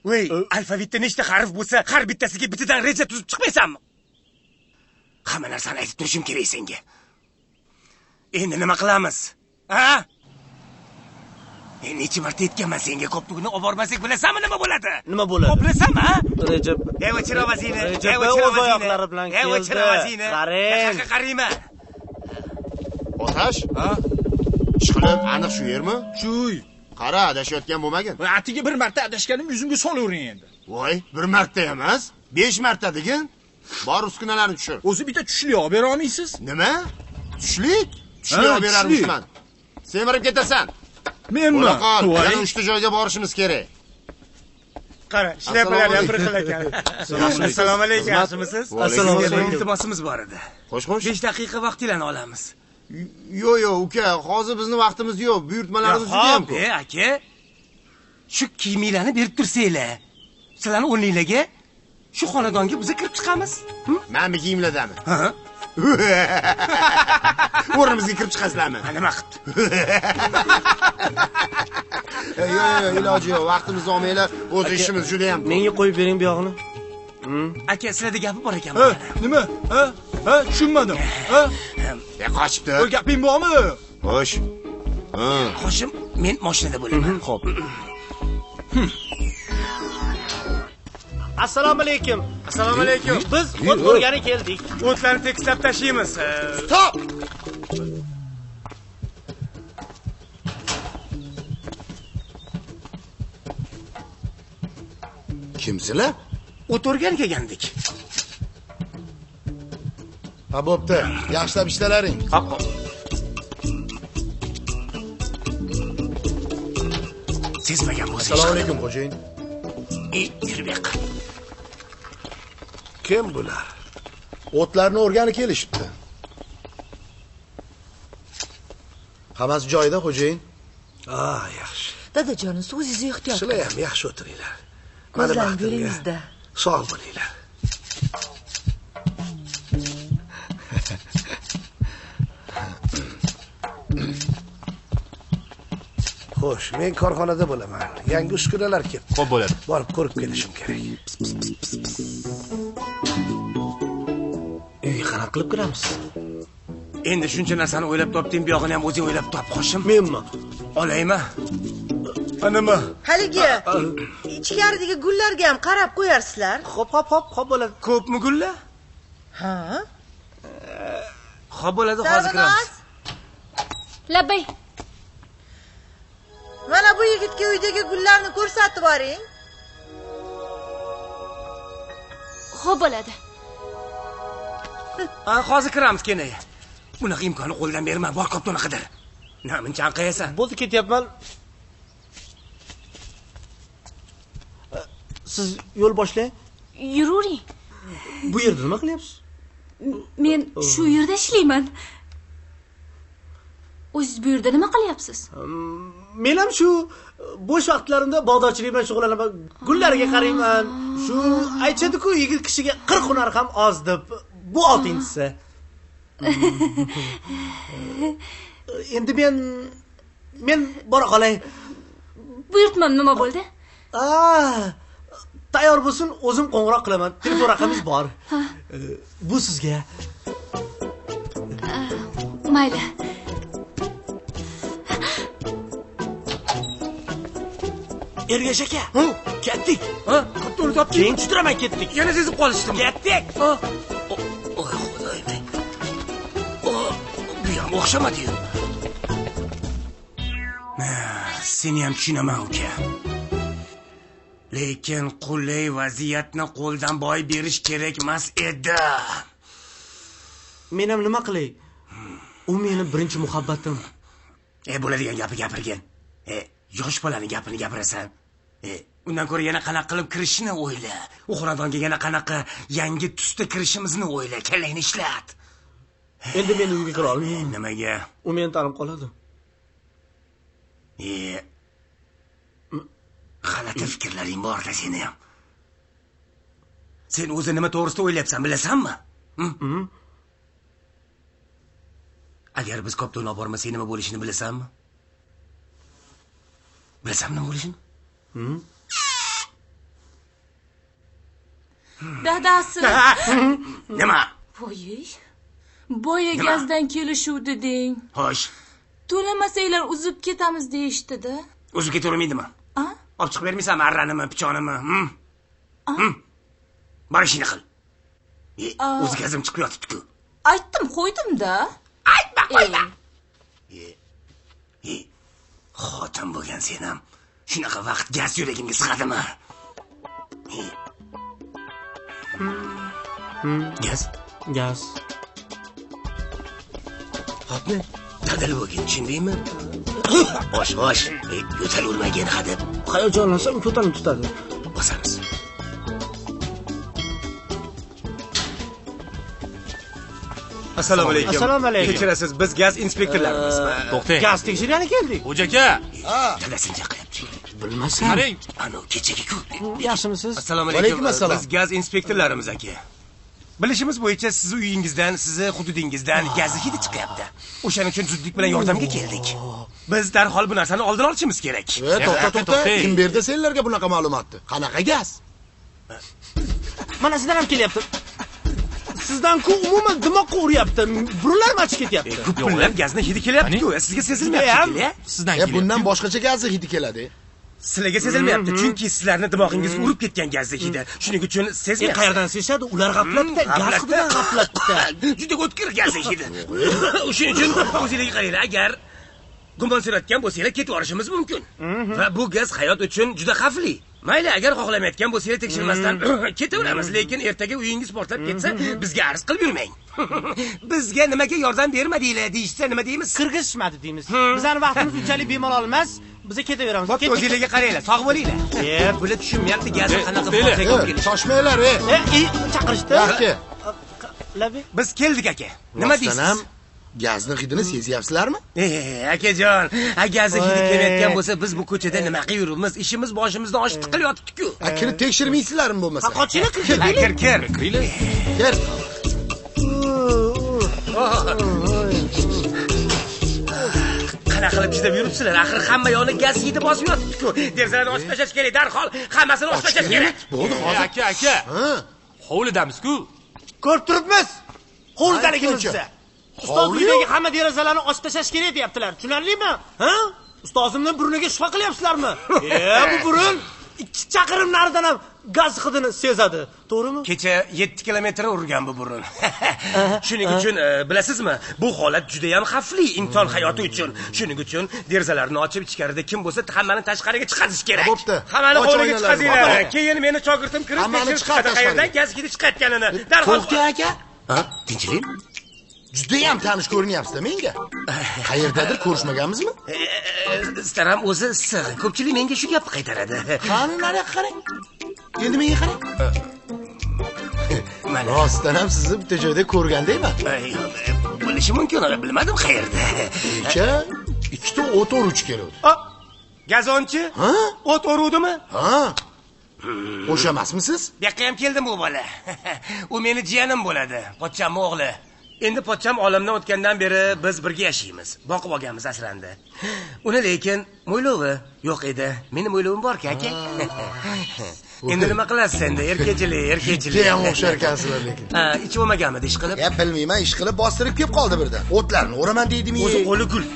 voy alfavitda nechta harf bo'lsa har bittasiga bitidan reja tuzib chiqmaysanmi? Hamma narsani aytib turishim kerak senga. Endi nima qilamiz? Ha? Necha marta aytganman senga, ko'pligini olib bormasak bilasanmi nima bo'ladi? Nima bo'ladi? Bilasanmi, ha? Rejab. Chiravazini. O'z oyoqlari bilan keldi. Chiravazini. Qarayman. Otash? Ha? Ishqilib, aniq shu yermi? Shuy. Qara, adashayotgan bo'lmagin. Atiga bir marta adashganim yuzimga solavering endi. Voy, bir marta emas, 5 marta degin. Bor uskunalarni tushir. O'zi bitta tushli olib bera olmaysiz? Nima? Tushlik? Tushli olib berarmisman. Semirib ketasan. Menmi? Yana 3 ta joyga borishimiz kerak. Qara, shlepalar ham bir xil ekan. Assalomu alaykum, yaxshimisiz? Assalomu alaykum. Iltimosimiz bor edi. Xo'sh. 5 daqiqa vaqtinglarni olamiz. Yo'q, uka, hozir bizning vaqtimiz yo'q. Buyurtmalarimiz juda ham ko'p. Aka. Shu kiyimlarni berib tursanglar. Sizlarning o'rninglarga shu xonadonga biz kirib chiqamiz. Menmi kiyimlardami? Ha. O'rnimizga kirib chiqasizlarmi? Nima qilib? Yo'q, iloji yo'q. Vaqtimizni olmanglar. O'z ishimiz juda ham. Menga qo'yib bering bu yog'ini. Aka, sizlarda gapi bor ekan. Nima? Ha? Tushunmadim. Ha? Qochibdi. Bu gaping bormi? Xo'sh. Qo'shim, men mashinada bo'laman. Xo'p. Assalomu alaykum. Assalomu alaykum. Biz o't o'rgani keldik. O'tlarni tekislab tashlaymiz. Stop! Kimsizlar? O't o'rgani kelgandik. Ha, bo'pti. Yaxshilab ishlaring. Hop. Sezmagan bo'lsa. Assalomu alaykum, xo'jayin. Yur bu yoqqa. Kim bular? O'tlarni o'rgani kelishibdi. Hammasi joyida, xo'jayin. Yaxshi. Dadajoningiz o'zingiz ehtiyot Sizlar ham yaxshi o'tiringlar. Ko'zlaring yo'lingizda. Sog' bo'linglar. Xo'sh, men korxonada bo'laman. Yangi uskunalar keldi. Xo'p bo'ladi. Borib ko'rib kelishim kerak. Uy qanaqa qilib kiramiz? Endi shuncha narsani o'ylab topding, bu yog'ini ham o'zing o'ylab top, qo'shim. Menmi? Olaymi? Nima? Haligi ichkaridagi gullarga ham qarab qo'yarsizlar. Xo'p bo'ladi. Ko'pmi gullar? Ha? Xo'p bo'ladi, hozir kiramiz. Labbay. Mana bu yigitga uydagi gullarni ko'rsatib boring. Xo'p bo'ladi. Hozir kiramiz keyin. Bunaqa imkonni qo'ldan berma, bor koptoni qidir. Namuncha anqayasan. Bo'ldi, ketyapman. Siz yo'l boshlang. Yururing. Bu yerda nima qilyapsiz? Men shu yerda ishlayman. O'zingiz bu yerda nima qilyapsiz? Men ham shu bo'sh vaqtlarimda bog'dorchilik bilan shug'ullanaman. Gullarga qarayman. Shu aytadi-ku, yigit kishiga 40 hunar ham oz deb. Bu 6-si. Endi men bora qolay. Buyurtmam nima bo'ldi? Tayyor bo'lsin, o'zim qo'ng'iroq qilaman. Telefon raqamingiz bor. Bu sizga. Mayli. Ergash aka. Ketdik. Koptoni topdik. Keyin tushiraman, ketdik. Yana sezib qolishdim. Ketdik. Oy, xudoyim. Bu ham o'xshamadi-yu. Seni ham tushunaman, uka. Lekin qulay vaziyatni qo'ldan boy berish kerak emas edi. Men ham nima qilay? U meni birinchi muhabbatim. Bo'ladigan gapni gapirgin. Yosh bolaning gapini gapirasan. Undan ko'ra yana qanaqa qilib kirishni o'yla. U xonadonga yana qanaqa yangi tusda kirishimizni o'yla. Kallangni ishlat. Endi men uyga kira olmayman. Nimaga? U meni tanib qoladi. G'alati fikrlaring bor-da seni ham. Sen o'zi nima to'g'risida o'ylayapsan, bilasanmi? Agar biz koptoni olib bormasak nima bo'lishini bilasanmi? Bilasanmi nima bo'lishini? dadasi. Nima? Voy. Boya gazdan kelishuvdi deng. Xo'sh. To'lamasanglar uzib ketamiz deyishdi-da. Uzib ketavermaydimi? Olib chiqib bermaysanmi arranimi, pichonimi? Bor ishingni qil. O'zi gazim chiqib yotibdi-ku. Aytdim, qo'ydim-da. Aytma, qo'yma. Xotin bo'lgan sen ham shunaqa vaqt gaz yuragimga sig'adimi? Gaz. Hopni, dadil bo'lgin, tushundingmi? Bosh, yo'talurmagin hadeb. Hayajonlansam ko'tarib tutadi. Bosamiz. Assalomu alaykum. Assalomu alaykum. Kechirasiz, biz gaz inspektorlarimiz. To'xtang. Gaz tekshirgani keldik. Xo'jaka. Dadasini chaqiribdi. Bilmasam. Qarang. Ana kechagi-ku. Yaxshimisiz? Alaykum Assalomu alaykum. assalom. Biz gaz inspektorlarimiz aka. Bilishimiz bo'yicha sizni uyingizdan, sizni hududingizdan gaz hidi chiqyapti. O'shaning uchun zudlik bilan yordamga keldik. Biz darhol bu narsani oldin olishimiz kerak. To'xta. Kim berdi senlarga bunaqa ma'lumotni? Qanaqa gaz? Mana sizdan ham kelyapti. Sizdan-ku umuman dimoqqa uryapti. Burunlar machib ketyapti. Ko'plab gazni hidi kelyapti-ku. Sizga sezilmayapti. Sizdan kelyapti. Bundan boshqacha gazni hidi keladi. Sizlarga sezilmayapti, chunki sizlarni dimog'ingizga urib ketgan gazni hidi. Shuning uchun sezmayapsiz. Qayerdan sezishadi? Ular g'aflatda, gaz bilan g'aflatda. Juda o'tkir gazni hidi. Shuning uchun o'zingizga qaranglar, agar gumonsirayotgan bo'lsanglar ketib yorishimiz mumkin. Va bu gaz hayot uchun juda xavfli. Mayli, agar xohlamayotgan bo'lsanglar tekshirmasdan ketaveramiz, lekin ertaga uyingiz portlab ketsa, bizga arz qilib yurmang. Bizga nimaga yordam bermadinglar deyishsa nima deymiz? Qirg'izishmadi deymiz. Bizning vaqtimiz unchalik bemalol emas. Biz ketaveramiz. Bo'pti, o'zingizga qaranglar, sog' bo'linglar. Bular tushunmayapti gazni qanaqa portlagan keldi. Shoshmanglar, chaqirishdi. Aka. Biz keldik aka. Nima deysiz? Gazni hidini sezyapsizlarmi? Akajon, gazni hidi kelayotgan bo'lsa, biz bu ko'chada nima qilib yuribmiz? Ishimiz boshimizdan oshib tiqilyotibdi-ku. Kirib tekshirmaysizlarmi bo'lmasa? Qochinglar, Kir. Kir. Qanaqa qilib chidab yuribsizlar? Axir hamma yoqni gaz hidi bosib yotibdi-ku. Derazalarni ochib tashlash kerak, darhol hammasini ochib tashlash kerak. Bo'ldi, hozir. Aka. Hovlidamizku. Ko'rib turibmiz. Hovlidaligimizda. Ustoz uydagi hamma derazalarni ochib tashlash kerak deyaptilar. Tushunarlimi? Ustozimning burniga shifo qilyapsizlarmi? Bu burun 2 chaqirim naridan ham gaz hidini sezadi. To'g'rimi? Kecha 7 kilometr urgan bu burun. Shuning uchun bilasizmi, bu holat juda ham xavfli inson hayoti uchun. Shuning uchun derazalarni ochib ichkarida kim bo'lsa, hammani tashqariga chiqarish kerak. Bo'pti. Hammani hovliga chiqazinglar. Keyin meni shogirdim kirib tekshirib chiqadi qayerdan gaz hidi chiqayotganini. Darhol. To'xta aka. Tinchlik? Juda ham tanish ko'rinyapsiz menga. Qayerdadir ko'rishmaganmizmi? Staram o'zi issiq. Ko'pchilik menga shu gapni qaytaradi. Qani nariga qarang. Endi menga qarang. Mana rostdan ham sizni bitta joyda ko'rgandayman. Bo'lishi mumkin, bilmadim qayerda. Kecha ikkita o't o'ruvchi keldi. Gazonchi? O't o'ruvdimi? O'sha emasmisiz? Bu yoqqa ham keldim bu bola. U meni jiyanim bo'ladi, pochchamning o'g'li. Endi pochcham olamdan o'tgandan beri biz birga yashaymiz. Boqib olganmiz asrandi. Uni lekin mo'ylovi yo'q edi. Meni mo'ylovim bor-ku, aka. Endi nima qilasiz endi? Erkechilik. Juda ham o'xshar ekansizlar lekin. Ichib olmaganmidi ish qilib? Bilmayman, ish qilib bostirib kelib qoldi birdan. O'tlarni o'raman deydimi? O'zi qo'li gul.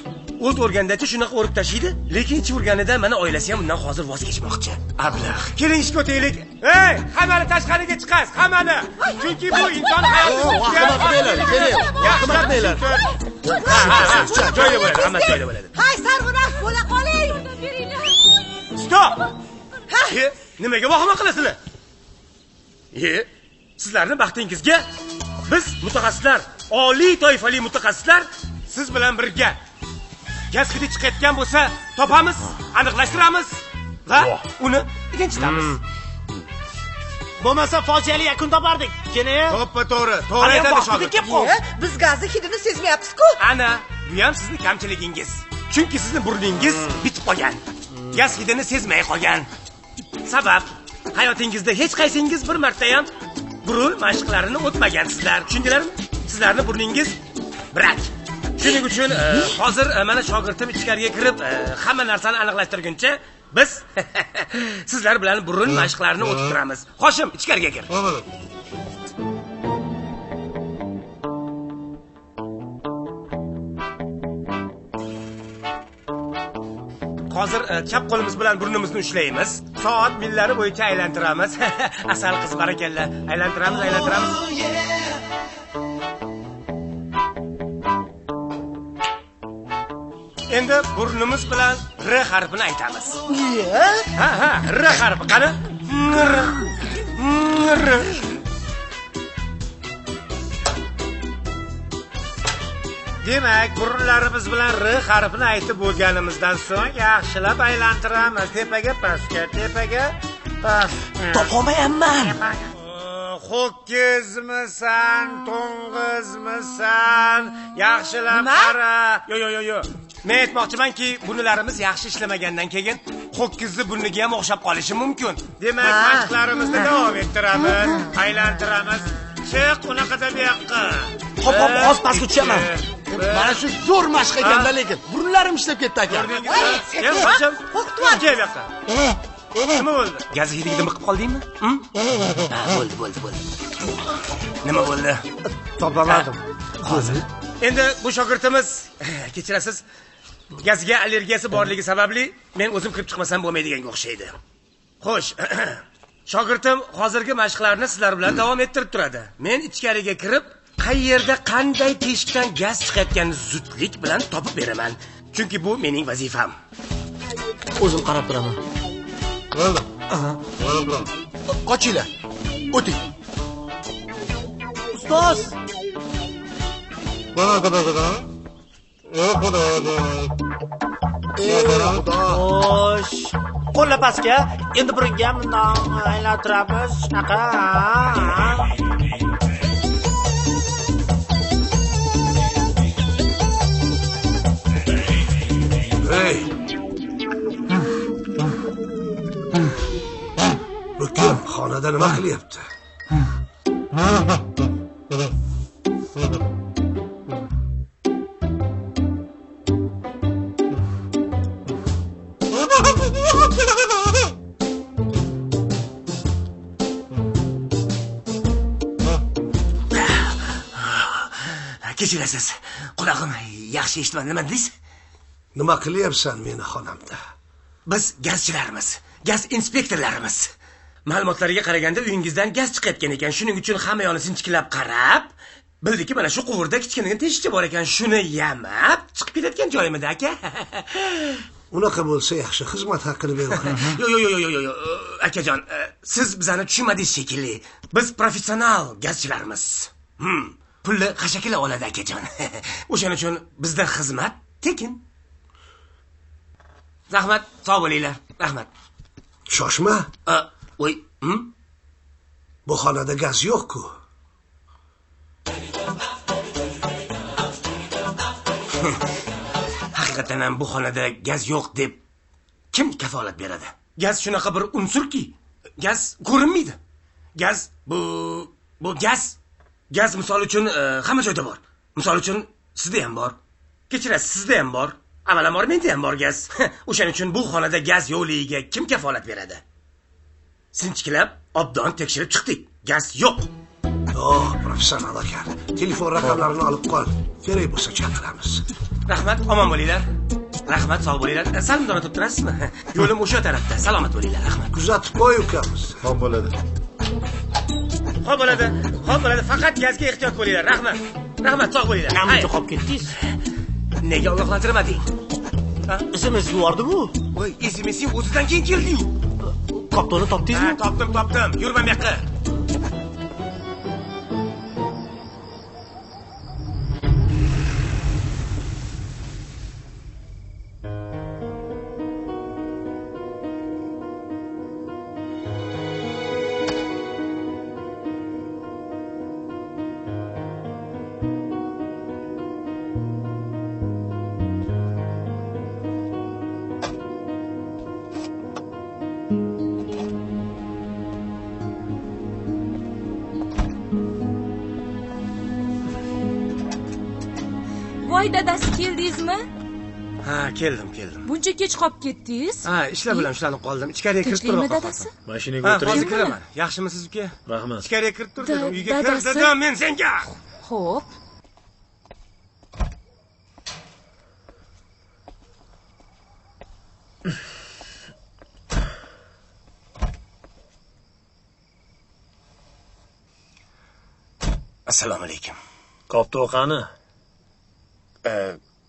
O't o'rgandachi shunaqa o'rib tashlaydi, lekin ichib o'rganida mana oilasi ham undan hozir voz kechmoqchi. Ablah. Keling ishga o'taylik. Ey, hammani tashqariga chiqasiz, hammani. Chunki bu inson hayoti. Vaqtmat beylar. Joyda bo'ladi, hamma joyda bo'ladi. Hay, sarg'unoq bo'la qoling. Stop. Nimaga vahima qilasizlar? Sizlarning baxtingizga biz mutaxassislar, oliy toifali mutaxassislar siz bilan birga gaz hidi chiqayotgan bo'lsa, topamiz, aniqlashtiramiz va uni tinchitamiz. Bo'lmasa fojiali yakun topardik. Keling. To'g'ri aytadi shogird. Biz gazni hidini sezmayapmiz-ku. Ana, bu ham sizning kamchiligingiz. Chunki sizning burningiz bitib qolgan. Gaz hidini sezmay qolgan. Sabab hayotingizda hech qaysingiz bir marta ham burun mashqlarini o'tmagansizlar. Tushundinglarmi? Sizlarning burningiz brak. Shuning uchun hozir mana shogirdim ichkariga kirib hamma narsani aniqlashtirguncha Biz sizlar bilan burun mashqlarini o'tib turamiz. Hoshim, ichkariga kir. Hozir chap qo'limiz bilan burnimizni ushlaymiz. Soat millari bo'yicha aylantiramiz. Asal qiz barakalla. Aylantiramiz. Endi burnimiz bilan R harfini aytamiz. Ha, R harfi qani? R. Demak, burunlarimiz bilan R harfini aytib bo'lganimizdan so'ng yaxshilab aylantiramiz. Tepaga, pastga, tepaga, pastga. Topolmayapman. Ho'kizmisan, to'ng'izmisan? Yaxshilab qara. Yo. Men aytmoqchimanki, burunlarimiz yaxshi ishlamagandan keyin ho'kizni burniga ham o'xshab qolishi mumkin. Demak, mashqlarimizni davom ettiramiz, aylantiramiz. Chiq, unaqada bu yoqqa. Hop, hozir pastga tushaman. Mana shu zo'r mashq ekanda, lekin burunlarim ishlab ketdi aka. Hoshim, qo'rqitma. Kel bu yoqqa. Nima bo'ldi? Gaz hidingni biqib qoldingmi? Bo'ldi. Nima bo'ldi? Topolmadim. Hozir. Endi bu shogirdimiz, kechirasiz, gazga allergiyasi borligi sababli men o'zim kirib chiqmasam bo'lmaydiganga o'xshaydi. Xo'sh, shogirdim hozirgi mashqlarni sizlar bilan davom ettirib turadi. Men ichkariga kirib, qayerda qanday teshikdan gaz chiqayotganini zudlik bilan topib beraman. Chunki bu mening vazifam. O'zim qarab turaman. Bo'ldi. Qochinglar. O'ting. Ustoz. Xo'sh. Qo'llar pastga. Endi burunga bundan aylantiramiz. Shunaqa. Hey. Bu kim xonada nima qilyapti? Kechirasiz. Qulog'im yaxshi eshitmadi, nima dedingiz? Nima qilyapsan meni xonamda? Biz gazchilarimiz, gaz inspektorlarimiz. Ma'lumotlarga qaraganda uyingizdan gaz chiqayotgan ekan. Shuning uchun hamma yoni sinchiklab qarab, bildiki mana shu quvurda kichkina teshikcha bor ekan. Shuni yamab chiqib ketayotgan joyimda aka. Unaqa bo'lsa yaxshi, xizmat haqqini beraman. Yo, akajon, siz bizani tushunmadingiz shekilli. Biz professional gazchilarimiz. Pulni qashakila oladi akajon. O'shaning uchun bizda xizmat tekin. Rahmat, sog' bo'linglar. Rahmat. Shoshma. Voy, bu xonada gaz yo'q-ku. Haqiqatan ham bu xonada gaz yo'q deb kim kafolat beradi? Gaz shunaqa bir unsurki, gaz ko'rinmaydi. Gaz bu gaz. Gaz misol uchun hamma joyda bor. Misol uchun sizda ham bor. Kechirasiz, sizda ham bor. Avvalambor menda ham bor gaz. O'shaning uchun bu xonada gaz yo'qligiga kim kafolat beradi? Sinchiklab, obdon tekshirib chiqdik. Gaz yo'q. Professional aka. Telefon raqamlarini olib qol. Kerak bo'lsa chaqiramiz. Rahmat, omon bo'linglar. Rahmat, sog' bo'linglar. Salimdan o'tib turasizmi? Yo'lim o'sha tarafda. Salomat bo'linglar. Rahmat. Kuzatib qo'y ukamiz. Xo'p bo'ladi. Xo'p bo'ladi. Faqat gazga ehtiyot bo'linglar. Rahmat, sog' bo'linglar. Namuncha qolib ketdingiz? Nega ogohlantirmading? SMS yubordi-ku. Voy, SMS o'zidan keyin keldi-yu. Kaptonni topdingizmi? Topdim. Yurma bu yoqqa. Voy, dadasi keldingizmi? Ha, keldim. Buncha kech qolib ketdingiz? Ha, ishlar bilan ushlanib qoldim. Ichkariga kirib turing. dadasi? Mashinaga o'tiring. Hozir kiraman. Yaxshimisiz uka? Rahmat. Ichkariga kirib tur dedim. Uyga kir dedim men senga. Xo'p. Assalomu alaykum. Kopto qani?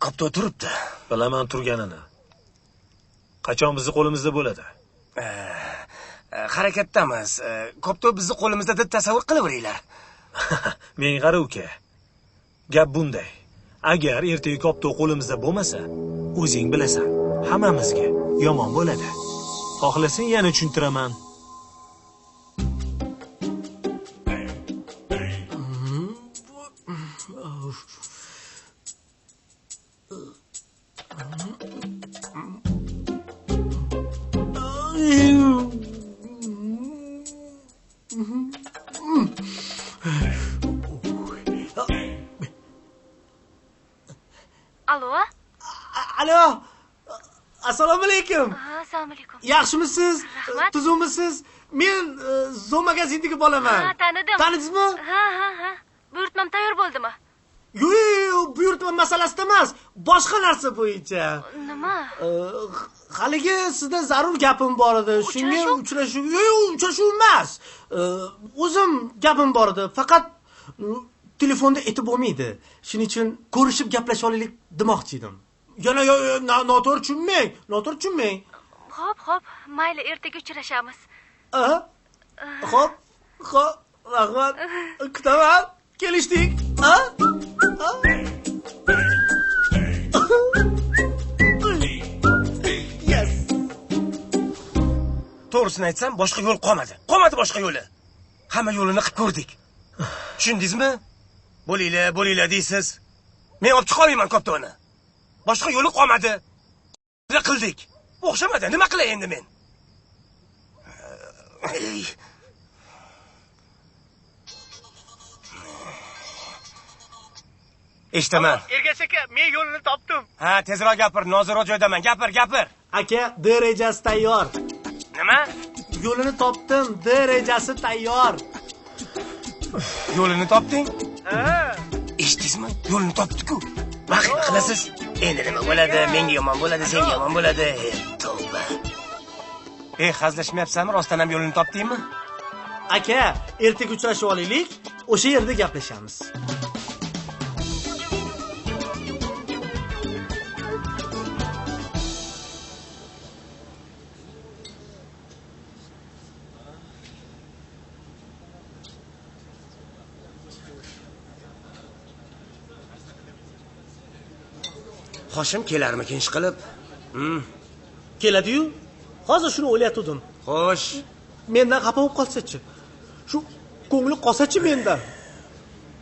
Kopto turibdi. Bilaman turganini. Qachon bizni qo'limizda bo'ladi? Harakatdamiz. Kopto bizni qo'limizda deb tasavvur qilaveringlar. Men qara uka. Gap bunday. Agar ertaga kopto qo'limizda bo'lmasa, o'zing bilasan, hammamizga yomon bo'ladi. Xohlasang yana tushuntiraman. Alo. Assalomu alaykum. Assalomu alaykum. Yaxshimisiz? Rahmat. Tuzukmisiz? Men Zo magazindagi bolaman. Tanidim. Tanidingizmi? Ha. Buyurtmam tayyor bo'ldimi? Yo'q, buyurtma masalasida emas, boshqa narsa bo'yicha. Nima? Haligi sizda zarur gapim bor edi. Shunga uchrashuv. Yo'q, uchrashuv emas. O'zim gapim bor edi. Faqat telefonda aytib bo'lmaydi. Shuning uchun ko'rishib gaplashib olaylik demoqchi edim. Yana noto'g'ri tushunmang. Xo'p, mayli, ertaga uchrashamiz. Xo'p, rahmat. Kutaman. Kelishdik. Yes. To'g'risini aytsam, boshqa yo'l qolmadi. Qolmadi boshqa yo'li. Hamma yo'lini qilib ko'rdik. Tushundingizmi? Bo'linglar deysiz. Men olib chiqa olmayman koptoni. Boshqa yo'li qolmadi. Qildik. O'xshamadi. Nima qilay endi men? Eshitaman. Ergash aka, men yo'lini topdim. Ha, tezroq gapir. Nozirroq joydaman. Gapir. Aka, D rejasi tayyor. Nima? Yo'lini topdim. D rejasi tayyor. Yo'lini topding? Ha. Eshitdingizmi? Yo'lini topdi-ku. Vaqt qilasiz. Endi nima bo'ladi? Menga yomon bo'ladi, senga yomon bo'ladi. Tavba. Hazillashmayapsanmi? Rostdan ham yo'lini topdingmi? Aka, ertaga uchrashib olaylik. O'sha yerda gaplashamiz. Hoshim kelarmikin ishqilib? Keladi-yu. Hozir shuni o'ylayotdim. Xo'sh. Mendan xafa bo'lib qolsa-chi? Shu ko'ngli qolsa-chi mendan?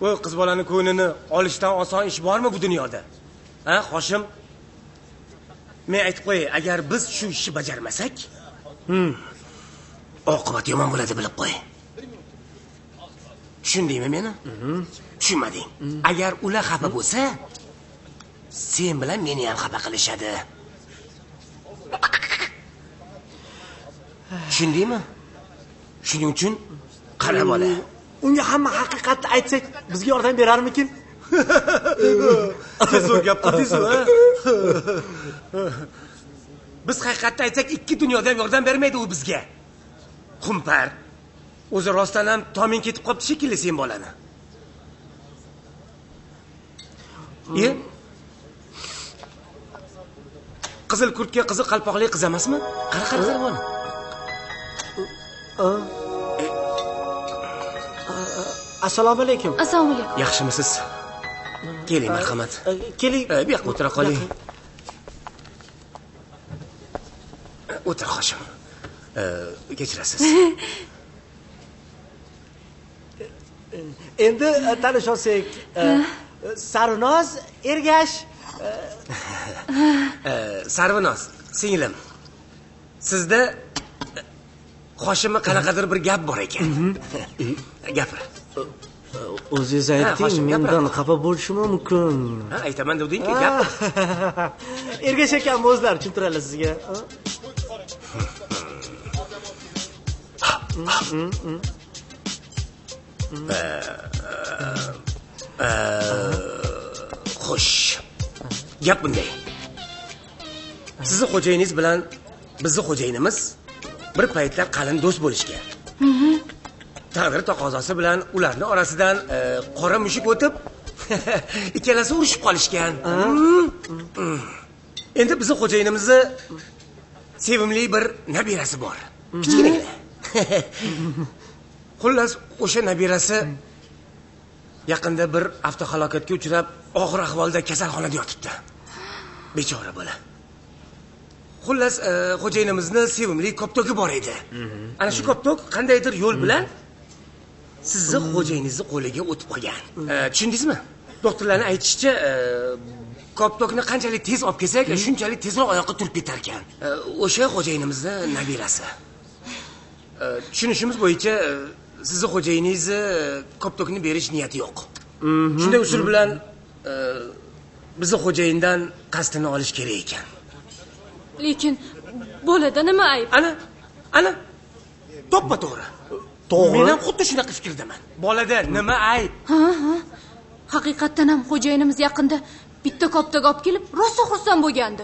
Voy, qiz bolaning ko'nglini olishdan oson ish bormi bu dunyoda? Ha, Hoshim? Men aytib qo'yay, agar biz shu ishni bajarmasak, oqibat yomon bo'ladi, bilib qo'y. Tushundingmi meni? Tushunmading. Agar ular xafa bo'lsa, sen bilan meni ham xafa qilishadi. Tushundingmi? Shuning uchun qara bola. Unga hamma haqiqatni aytsak, bizga yordam berarmikin? Zo'r gap qildingiz-ku, ha? Biz haqiqatni aytsak, ikki dunyoda yordam bermaydi u bizga. Xumpar. O'zi rostdan ham toming ketib qopti shekilli sen bolani. Qizil kurtka qiziq qalpoqli qiz emasmi? Qara bola. Assalomu alaykum. Assalomu alaykum. Yaxshimisiz? Keling, marhamat. Keling. Bu yoqqa o'tira qoling. O'tir, Hoshim. Kechirasiz. Endi tanishsak, Sarvinoz Ergash. Sarvinoz, singlim. Sizda Hoshimga qanaqadir bir gap bor ekan. Gapir. O'zingiz ayting, mendan xafa bo'lishi mumkin. Ha, aytaman deding-ku, gap. Ergash akam o'zlari tushuntiradilar sizga. Xo'sh. Gap bunday. Sizni xo'jayingiz bilan bizni xo'jayinimiz bir paytlar qalin do'st bo'lishgan. Taqdir taqozosi bilan ularning orasidan qora mushuk o'tib, ikkalasi urushib qolishgan. Endi bizni xo'jayinimizning sevimli bir nabirasi bor. Kichkinagina. Xullas, o'sha nabirasi yaqinda bir avtohalokatga uchrab, og'ir ahvolda kasalxonada yotibdi. Bechora bola. Xullas, xo'jayinimizning sevimli koptogi bor edi. Ana shu koptok qandaydir yo'l bilan sizni xo'jayiningizning qo'liga o'tib qolgan. Tushundingizmi? Doktorlarning aytishicha, koptokni qanchalik tez olib kelsak, shunchalik tezroq oyoqqa turib ketar ekan. O'sha xo'jayinimizning nabirasi. Tushunishimiz bo'yicha sizni xo'jayiningizni koptokni berish niyati yo'q. Shunday usul bilan bizni xo'jayindan qasdini olish kerak ekan. Lekin bolada nima ayb? Ana. To'ppa-to'g'ri. To'g'ri. Men ham xuddi shunaqa fikrdaman. Bolada nima ayb? Ha. Haqiqatdan ham xo'jayinimiz yaqinda bitta koptok olib kelib, rosa xursand bo'lgandi.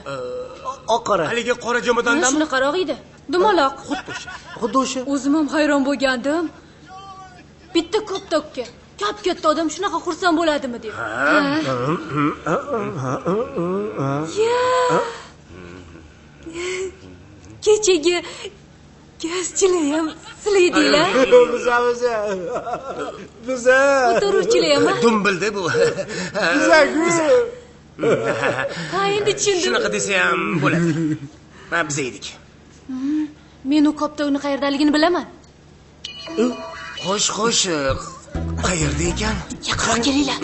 Oqara. Haligi qora jomadondan shunaqaroq edi. Dumaloq. Xuddi o'sha. O'zim ham hayron bo'lgandim. Bitta koptokka katta odam shunaqa xursand bo'ladimi deb. Kechagi gazchilar ham sizlar. Biza. O'tiruvchilar ham. Dumbildi bu. Ha, endi tushundim. Shunaqa desa ham bo'ladi. Ha, biz edik. Men u koptokni qayerdaligini bilaman. Xo'sh, qayerda ekan? Yaqinroq kelinglar.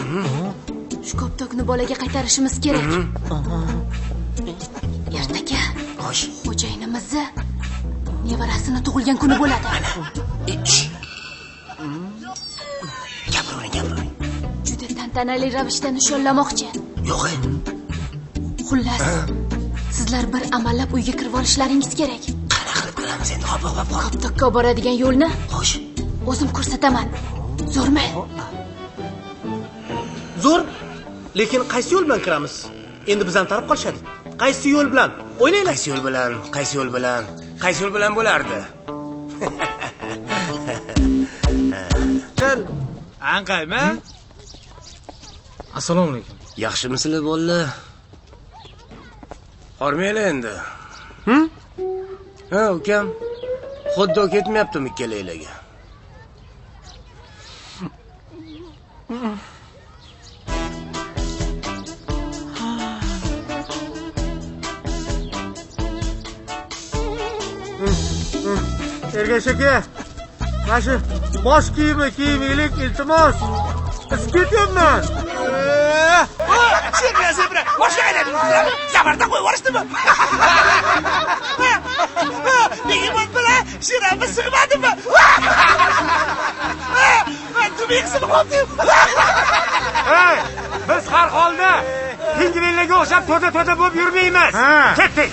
Shu koptokni bolaga qaytarishimiz kerak. Ertaga xo'jayinimizni nevarasini tug'ilgan kuni bo'ladi. Gapiring. Juda tantanali ravishda nishonlamoqchi. Yo'q. Xullas, sizlar bir amallab uyga kirib olishlaringiz kerak. Qanaqa qilib kiramiz endi? Hop. Koptokka boradigan yo'lni Xo'sh. o'zim ko'rsataman. Zo'rmi? Zo'r. Lekin qaysi yo'l bilan kiramiz? Endi bizdan tarib qolishadi. Qaysi yo'l bilan? O'ylaylar. Qaysi yo'l bilan bo'lardi? Kel. Anqaymi? Assalomu alaykum. Yaxshimisizlar bolalar? Hormaylar endi. Ha, ukam. Xuddi ketmayaptimi ikkalaylarga? Ergash aka, mana bosh kiyimlik iltimos. Isib ketyapman. Zebra, boshqa aylanib, zabarda qo'yib yuborishdimi? Begemot bilan shirami sig'madimi? Men tubiqsini qoldim. Hey, biz har holda pingvinlarga o'xshab to'da bo'lib yurmaymiz. Ketdik.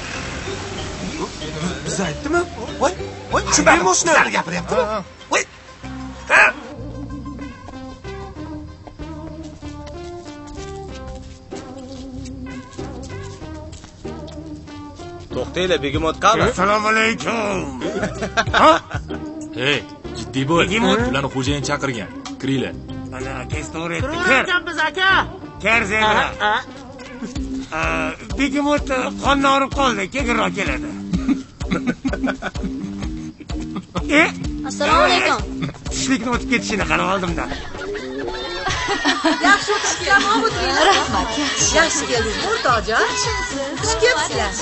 Biz aytdimi? Voy, shunday moshina gapiryaptimi? Voy. To'xtanglar, begemot qani? Assalomu alaykum. Hey, jiddiy bo'l. Ularni xo'jayin chaqirgan. Kiringlar. Mana aka to'g'ri aytdi. Ko'rganmiz aka. Ker zebra. Begemot qonni olib qoldi, keyinroq keladi. Assalomu alaykum. Tushlikni o'tib ketishini qarab oldimda. Yaxshi o'tishgan o'tiringlar. Rahmat. Yaxshi keldingiz, o'rtoqjon. Xush kelibsizlar.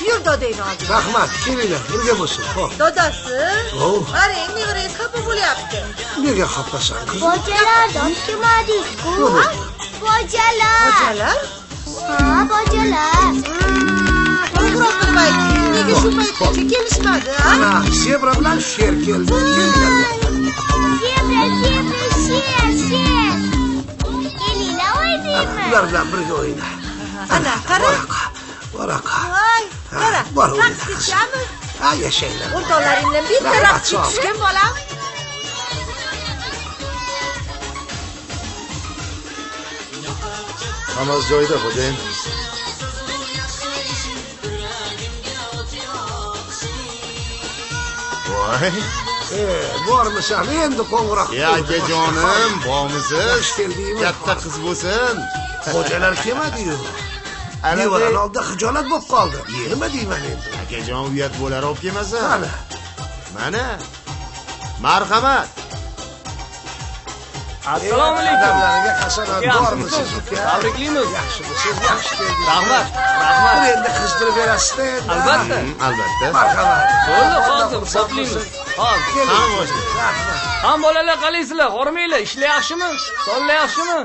Yur dodangni oldi. Rahmat, kelinglar, birga bo'lsin. Xo'p. Dodasi? Qarang, nevarangiz xafa bo'lyapti. Nega xafasan? Bojalar, dod kelmadingiz-ku. Bojalar. Bojalar? Ha, bojalar. Qo'ng'iroq qilmayki, nega shu paytgacha kelishmadi? Ana, zebra bilan sher keldi. Zebra, sher. Kelinglar o'ynaymi? Ular bilan birga o'yna. Ana, qara. Boraqa. Voy, qara. Bor o'yna. Raqsga Ha, yashanglar. o'rtoqlaring bilan bitta raqsga tushgan bolam. Hammasi joyida, xo'jayin. Voy. Bormisan endi qo'ng'iroq. Akajonim, bormisiz? Katta qiz bo'lsin. Xo'jalar kelmadi-yu. Nevaran oldida xijolat bo'lib qoldi. Yerma deyman endi. Akajon uyat bo'lar olib kelmasa. Mana. Marhamat. Assalomu alaykum. Adamlarga qasamad bormisiz uka? Tabriklaymiz. Yaxshimisiz? Yaxshi keldingiz. Rahmat. Endi qizdirib berasizda endi. Albatta. Albatta. Marhamat. Bo'ldi, hozir hisoblaymiz. Hozir. Ham bolalar qalaysizlar? Hormanglar. Ishlar yaxshimi? Sonlar yaxshimi?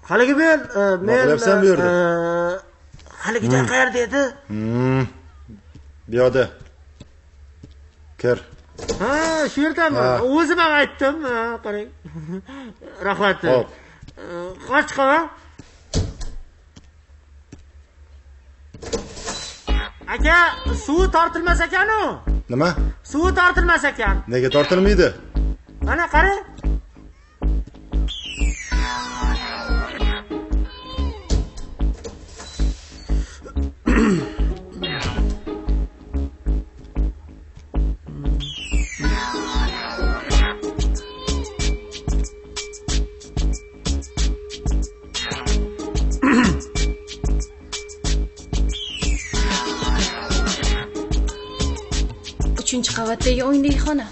Haligi men Maqlabsan bu yerda. Haligi joy qayerda edi? Bu yoqda. Kir. Ha, shu yerdami? O'zim ham aytdim. Qarang. Rahmat. Xo'p. Qoch qava. Aka, suv tortilmas ekan-u. Nima? Suv tortilmas ekan. Nega tortilmaydi? Mana qara. Uchinchi qavatdagi o'yindagi xona.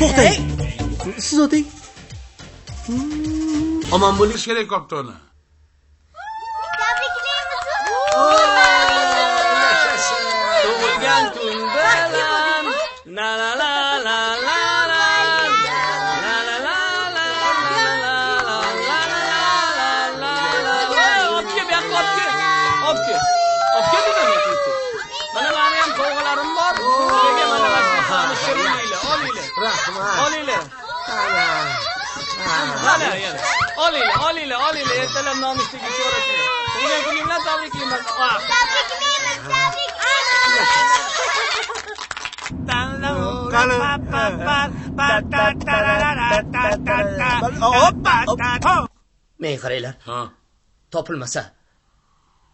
To'xtang. Siz o'ting. Omon bo'lish kerak kaptoni. Tug'ilgan kun bilan la la la la la la la la la la mana meni ham sovg'alarim bor. Sizga mana vaqtni shirmaylar, olinglar. Rahmat. Olinglar. Mana yana. Olinglar. Ertalar nonushtaga ko'rasizlar. Tug'ilgan kuningizdan tabriklayman. Men qaranglar. Topilmasa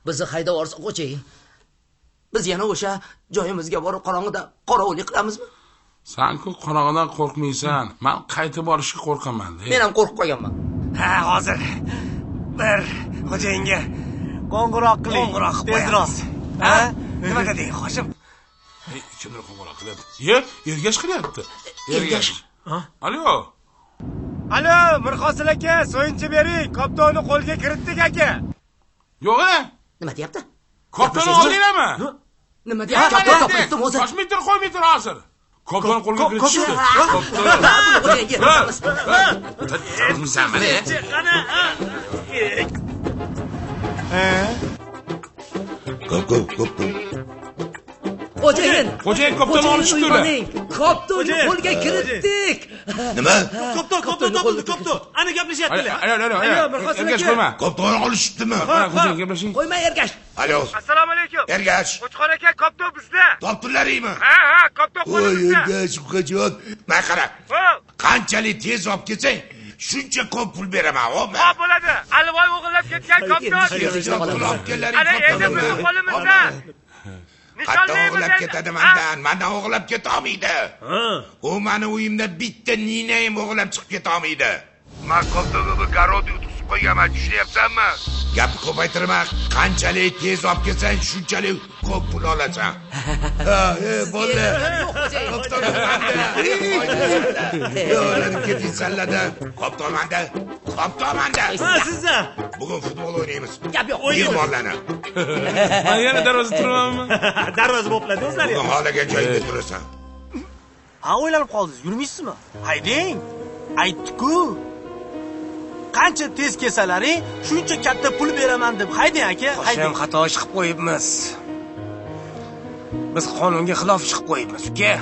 bizni haydab yuborsa qo'ching. Biz yana o'sha joyimizga borib qorong'ida qorovullik qilamizmi? Sen-ku qorong'idan qo'rqmaysan. Men qaytib borishga qo'rqaman. Men ham qo'rqib qolganman. Ha, hozir bir xo'jayinga Qo'ng'iroq qiling. Qo'ng'iroq tezroq. Ha? Nima deding, Hoshim? Kimdir qo'ng'iroq qilyapti? Ergash qilyapti. Ergash. Alo. Alo, Mirhosil aka, so'yinchi bering. Koptonni qo'lga kiritdik aka. Yo'q-a? Nima deyapti? Koptonni oldinglarmi? Nima deyapti? Kopton kiritdim o'zi. Toshmitir, qo'ymitir hozir. Kopton qo'lga kiritishdi. Kopton. Qani? Kopton. Xo'jayin koptonni olishdi ular. Koptonni qo'lga kiritdik. Nima? Kopton. Ana gaplashyaptilar. Alo. Ergash qo'yma. Koptonni olishdimi? Xo'jayin gaplashing. Qo'yma Ergash. Alo. Assalomu alaykum. Ergash. Qo'chqor aka, kopton bizda. Topdilaringmi? Ha, kopton qo'lda Voy bizda. Ergash, ukajon. Men qara. Qanchalik tez olib kelsang, shuncha ko'p pul beraman, xo'pmi? Ha, bo'ladi. Alivoy o'g'irlab ketgan kopton. Ana endi bizni qo'limizda. Qatta o'g'irlab ketadi mendan o'g'irlab ketolmaydi. U meni uyimda bitta ninayim o'g'irlab chiqib ketolmaydi. Men koptonga bir garod yutuqib qo'yganman, tushunyapsanmi? Gapni ko'paytirma, qanchalik tez olib kelsang, shunchalik ko'p pul olasan. Ha, bo'ldi. Kopton menda. Yo'qlarni ketingsanlarda. Kopton menda. Sizda. Bugun futbol o'ynaymiz. Gap yo'q. Mehmonlarni. Men yana darvoza turamanmi? Darvoza bo'pladi o'zlari. Bugun holaga joyingda turasan. Ha, o'ylanib qoldingiz. Yurmaysizmi? Hayding. Aytdi-ku. Qancha tez kelsalaring, shuncha katta pul beraman deb hayding aka. Hoshim, xato ish qilib qo'yibmiz. Biz qonunga xilof chiqib qo'yibmiz, uka.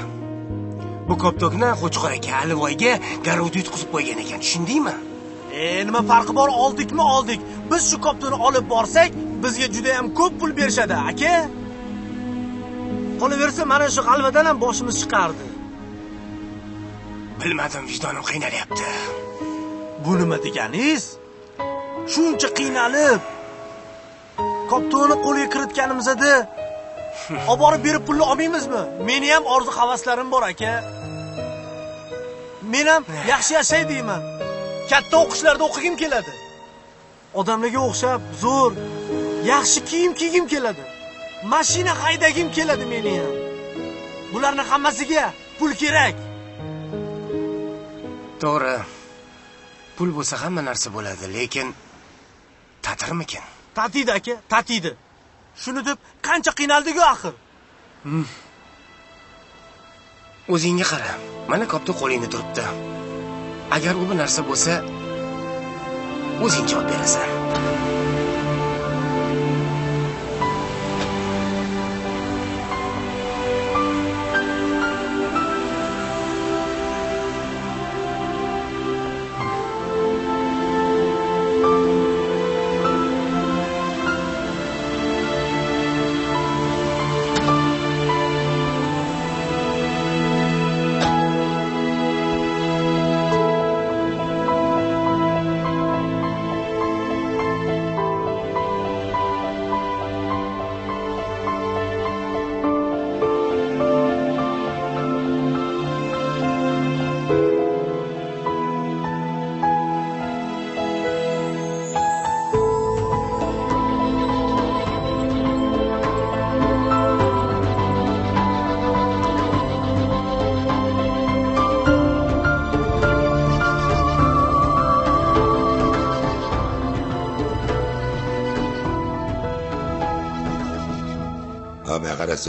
Bu koptokni Qo'chqor aka Alivoyga garov yutqizib qo'ygan ekan, tushundingmi? Nima farqi bor? Oldik. Biz shu koptoni olib borsak, bizga juda ham ko'p pul berishadi, aka. Qolaversa, mana shu g'alvadan ham boshimiz chiqardi. Bilmadim, vijdonim qiynalyapti. Bu nima deganingiz? Shuncha qiynalib koptoni qo'lga kiritganimizda olib borib berib pulni olmaymizmi? Meni ham orzu havaslarim bor aka. Men ham yaxshi yashay deyman. Katta o'qishlarda o'qigim keladi. Odamlarga o'xshab zo'r, yaxshi kiyim kiygim keladi. Mashina haydagim keladi meni ham. Bularning hammasiga pul kerak. To'g'ri. Pul bo'lsa hamma narsa bo'ladi, lekin ta'tirmikin? Ta'tidi aka, ta'tidi. Shuni deb qancha qiynaldik-ku axir. O'zingga qara. Mana koptok qo'lingda turibdi. Agar u bir narsa bo'lsa, o'zing javob berasan.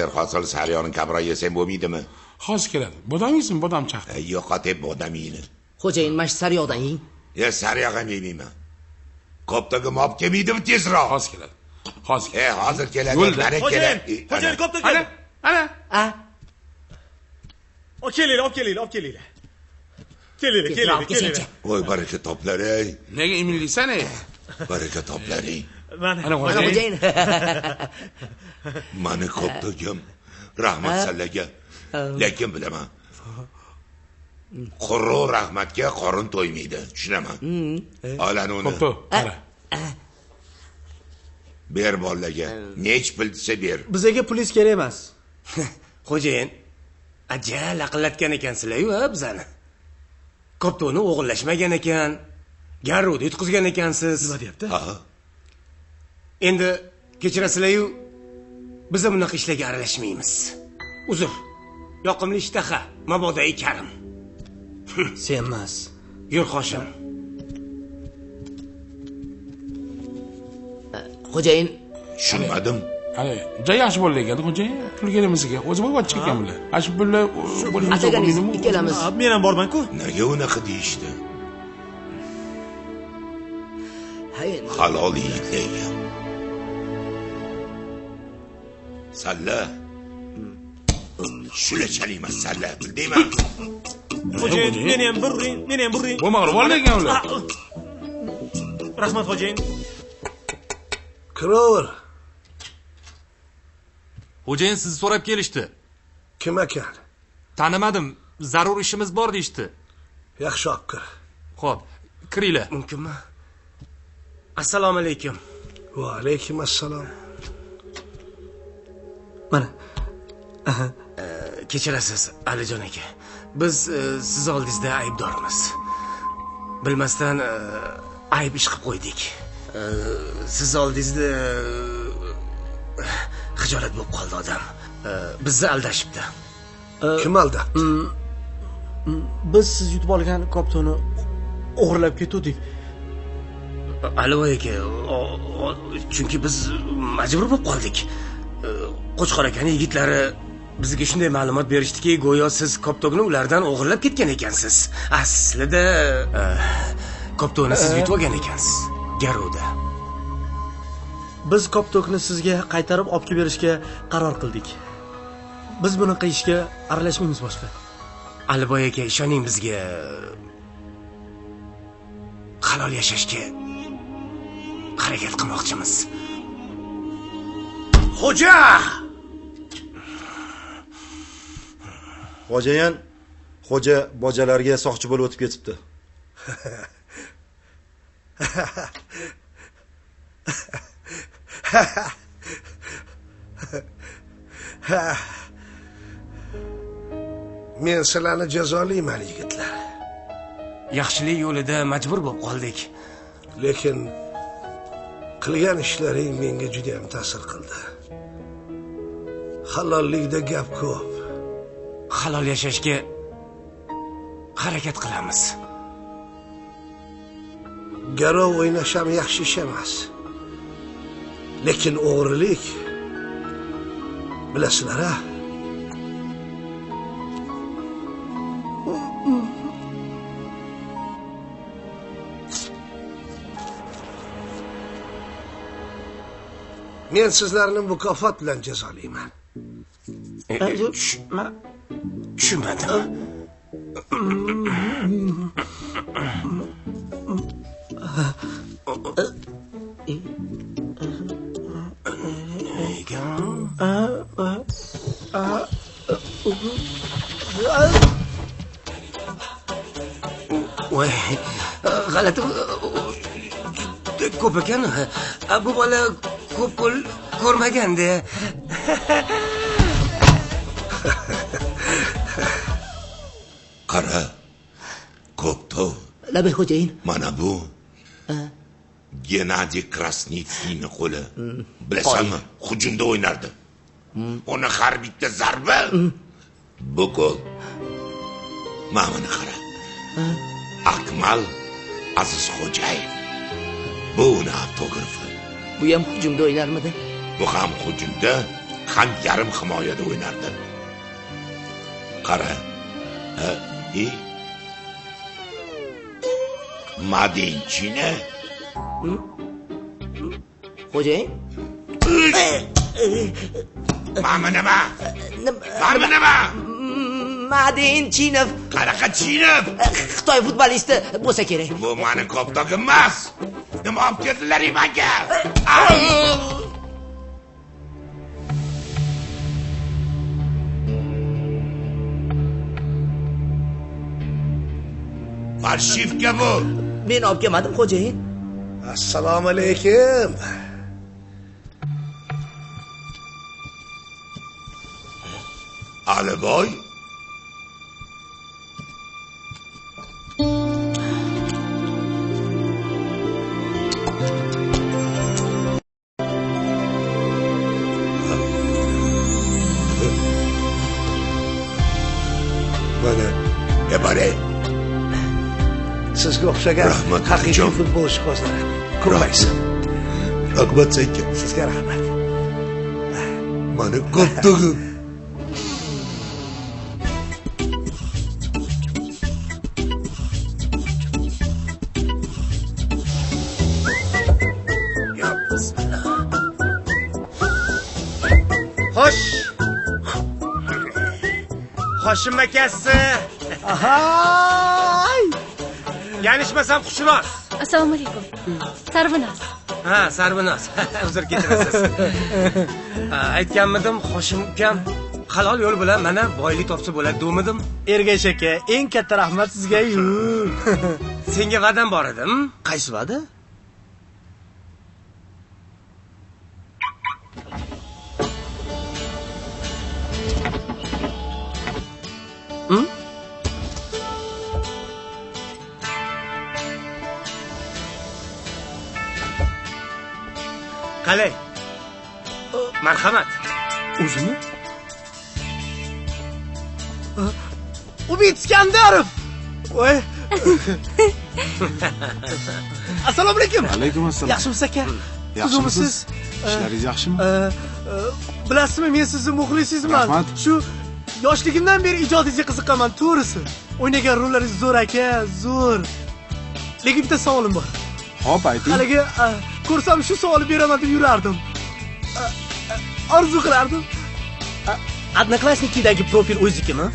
Serhosil sariyoni kamroq yesang bo'lmaydimi? Hozir keladi. Bodam yesin, bodam chaqdi. Yo'q, deb bodam yeydi. Xo'jayin, mana shu sariyoqdan yeng. Sariyoq ham yeyman. Koptoga mop kelmaydimi tezroq? Hozir keladi. Hozir keladi. Mana keladi. Xo'jayin, koptok keldi. Ana. Olib kelinglar. Kelinglar. Voy, baraka toplar ey. Nega iminliysan ey? Baraka toplaring. Mana Xo'jayin. Mani koptogim rahmat sallaga. Lekin bilaman. Qurur rahmatga qorin to'ymaydi, tushunaman. Olani uni. Kopto, qara. Ber bolaga. Nech pul desa ber. Bizga pulingiz kerak emas. Xo'jayin, ajal aqillatgan ekansizlar-ku, bizani. Koptoni o'g'irlashmagan ekan, garrovda yutqizgan ekansiz. Nima deyapti? Endi Kechirasizlar-yu, biz ham bunaqa ishlarga aralashmaymiz. Uzr. Yoqimli ishtaha, mabodai karim. Sen emas. Yur Hoshim. Xo'jayin, tushunmadim. Joy yaxshi bo'ldi ekan, xo'jayin. Pul kelamasiga. O'zi boyvachcha ekanlar. Shu pullar bo'lishini ataganingiz ikkalamiz. Men ham borman-ku. Nega unaqa deyishdi? Hayin. Halol yigitlar. Salla. Shulachalik emas salla, bildingmi? Xo'jayin, meni ham burring. Bo'lmag'ir, bo'ldi ekan ular. Rahmat xo'jayin. Kiraver. Xo'jayin sizni so'rab kelishdi. Kim ekan? Tanimadim, zarur ishimiz bor deyshti. Yaxshi olib kir. Xo'p, kiringlar. Mumkinmi? Assalomu alaykum. Va alaykum assalom. Mana. Kechirasiz, Alijon aka. Biz siz oldingizda aybdormiz. Bilmasdan ayb ish qilib qo'ydik. Siz oldingizda xijolat bo'lib qoldi odam. Bizni aldashibdi. Kim aldabdi? Biz siz yutib olgan koptoni o'g'irlab ketdik. Alivoy aka, chunki biz majbur bo'lib qoldik. Qo'chqor akaning yigitlari bizga shunday ma'lumot berishdiki, go'yo siz koptokni ulardan o'g'irlab ketgan ekansiz. Aslida koptokni siz yutib olgan ekansiz. Garovda. Biz koptokni sizga qaytarib olib kelib berishga qaror qildik. Biz bunaqa ishga aralashmaymiz boshqa. Aliboy aka, ishoning bizga. Halol yashashga harakat qilmoqchimiz. Xo'ja! Xo'jayin, xo'ja bojalarga soqchi bo'lib o'tib ketibdi. Men sizlarni jazolayman yigitlar. Yaxshilik yo'lida majbur bo'lib qoldik. Lekin qilgan ishlaring menga juda ham ta'sir qildi. Halollikda gap ko'p. Halol yashashga harakat qilamiz. Garov o'ynash ham yaxshi ish emas. Lekin o'g'rilik bilasizlar-a? Men sizlarni mukofot bilan jazolayman. Tushunmadim. Voy, g'alati ko'p ekan. Bu bola ko'p pul ko'rmaganda. Qara, ko'pto. Labay xo'jayin. Mana bu Gennadiy Krasnitskiyning qo'li. Bilasanmi? Hujumda o'ynardi. Uni har bitta zarba bu gol. Mana qara. Akmal Azizxo'jayev. Bu uni avtografi. Bu ham hujumda o'ynarmidi? Bu ham hujumda, ham yarim himoyada o'ynardi. Qara. Madinchina. Xo'jayin? Mana nima? Mana nima? Madinchinov. Qanaqa Chinov? Xitoy futbolisti bo'lsa kerak. Bu meni koptok emas. Nima olib keldilar menga? Arshivga bu. Men olib kelmadim, xo'jayin. Assalomu alaykum. Aliboy. sizga o'xshagan haqiqiy futbolchi qo'zg'aladi. Ko'rmaysan. Rahmat senga. Sizga rahmat. Mana koptugim. Xo'sh. Hoshim akasi. Ahay! Yanishmasam Xushroz. Assalomu alaykum. Sarvinoz. Ha, Sarvinoz. Uzr ketirasiz. Aytganmidim, Hoshim ukam halol yo'l bilan mana boylik topsa bo'ladi demadim. Ergash aka, eng katta rahmat sizga-yu. Senga va'dam bor edim. Qaysi va'da? Qalay? Marhamat. O'zimi? Umid Iskandarov. Voy. Assalomu alaykum. Alaykum assalom. Yaxshimisiz aka? Yaxshimisiz? Ishlaringiz yaxshimi? Bilasizmi, men sizning muxlisingizman. Rahmat. Shu yoshligimdan beri ijodingizga qiziqaman, to'g'risi. O'ynagan rollaringiz zo'r aka, zo'r. Lekin bitta savolim bor. Xo'p, ayting. Haligi ko'rsam shu savolni beraman deb yurardim. Orzu qilardim. Odnoklassnikidagi profil o'zikimi?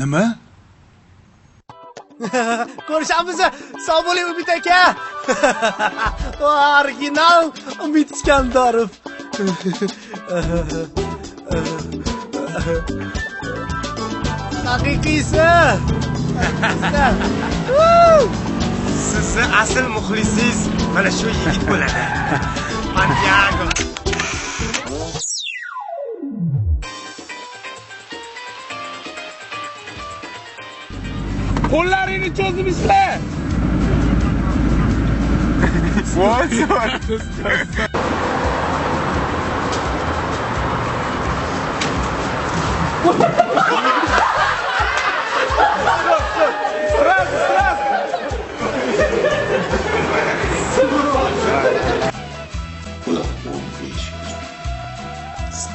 Nima? Ko'rishamiz. Sog' bo'ling Umid aka. Original Umid Iskandarov. Haqiqiysi. Sizni asl muxlisingiz mana shu yigit bo'ladi. Santiago. Qo'llaringni cho'zib ishla. Voy,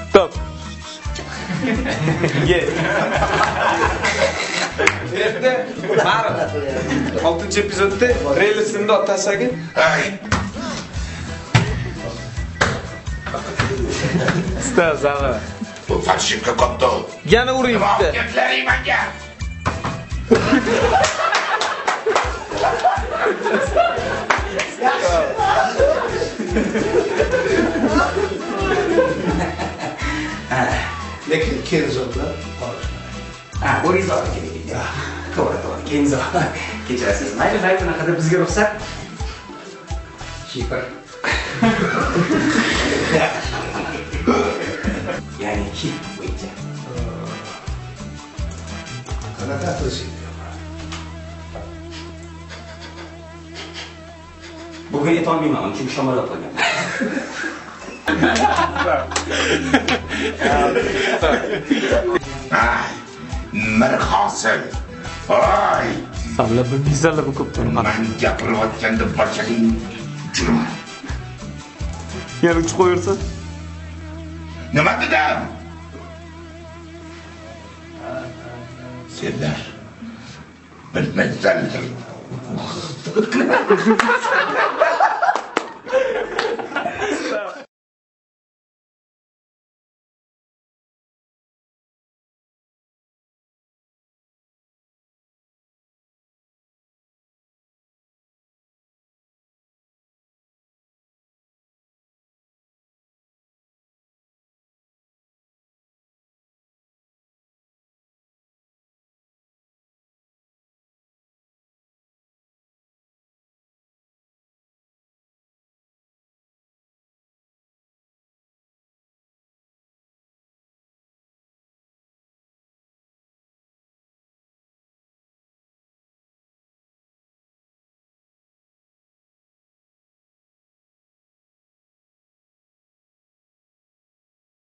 Stop. Yes. Endi bari 6-epizodda Reyli sindi otasagi. Stazala. Bu farshimga qopdi. Yana uribdi. Gaplaring menga. Lekin Kenzo bilan O'ringiz olib keling. To'g'ri, Kenzo. Kechirasiz. Mayli, bunaqada bizga ruxsat. Shifr. Ya'ni hit bo'yicha. qanaqa qilishing? Bugun yetolmayman, chunki shamollab qolgan. Mir hosil. Voy. Sallab ko'pdan Men gapirayotganda boshing jurma. Yana uch qo'yursa. Nima dedim? Senlar bilmaysanlar.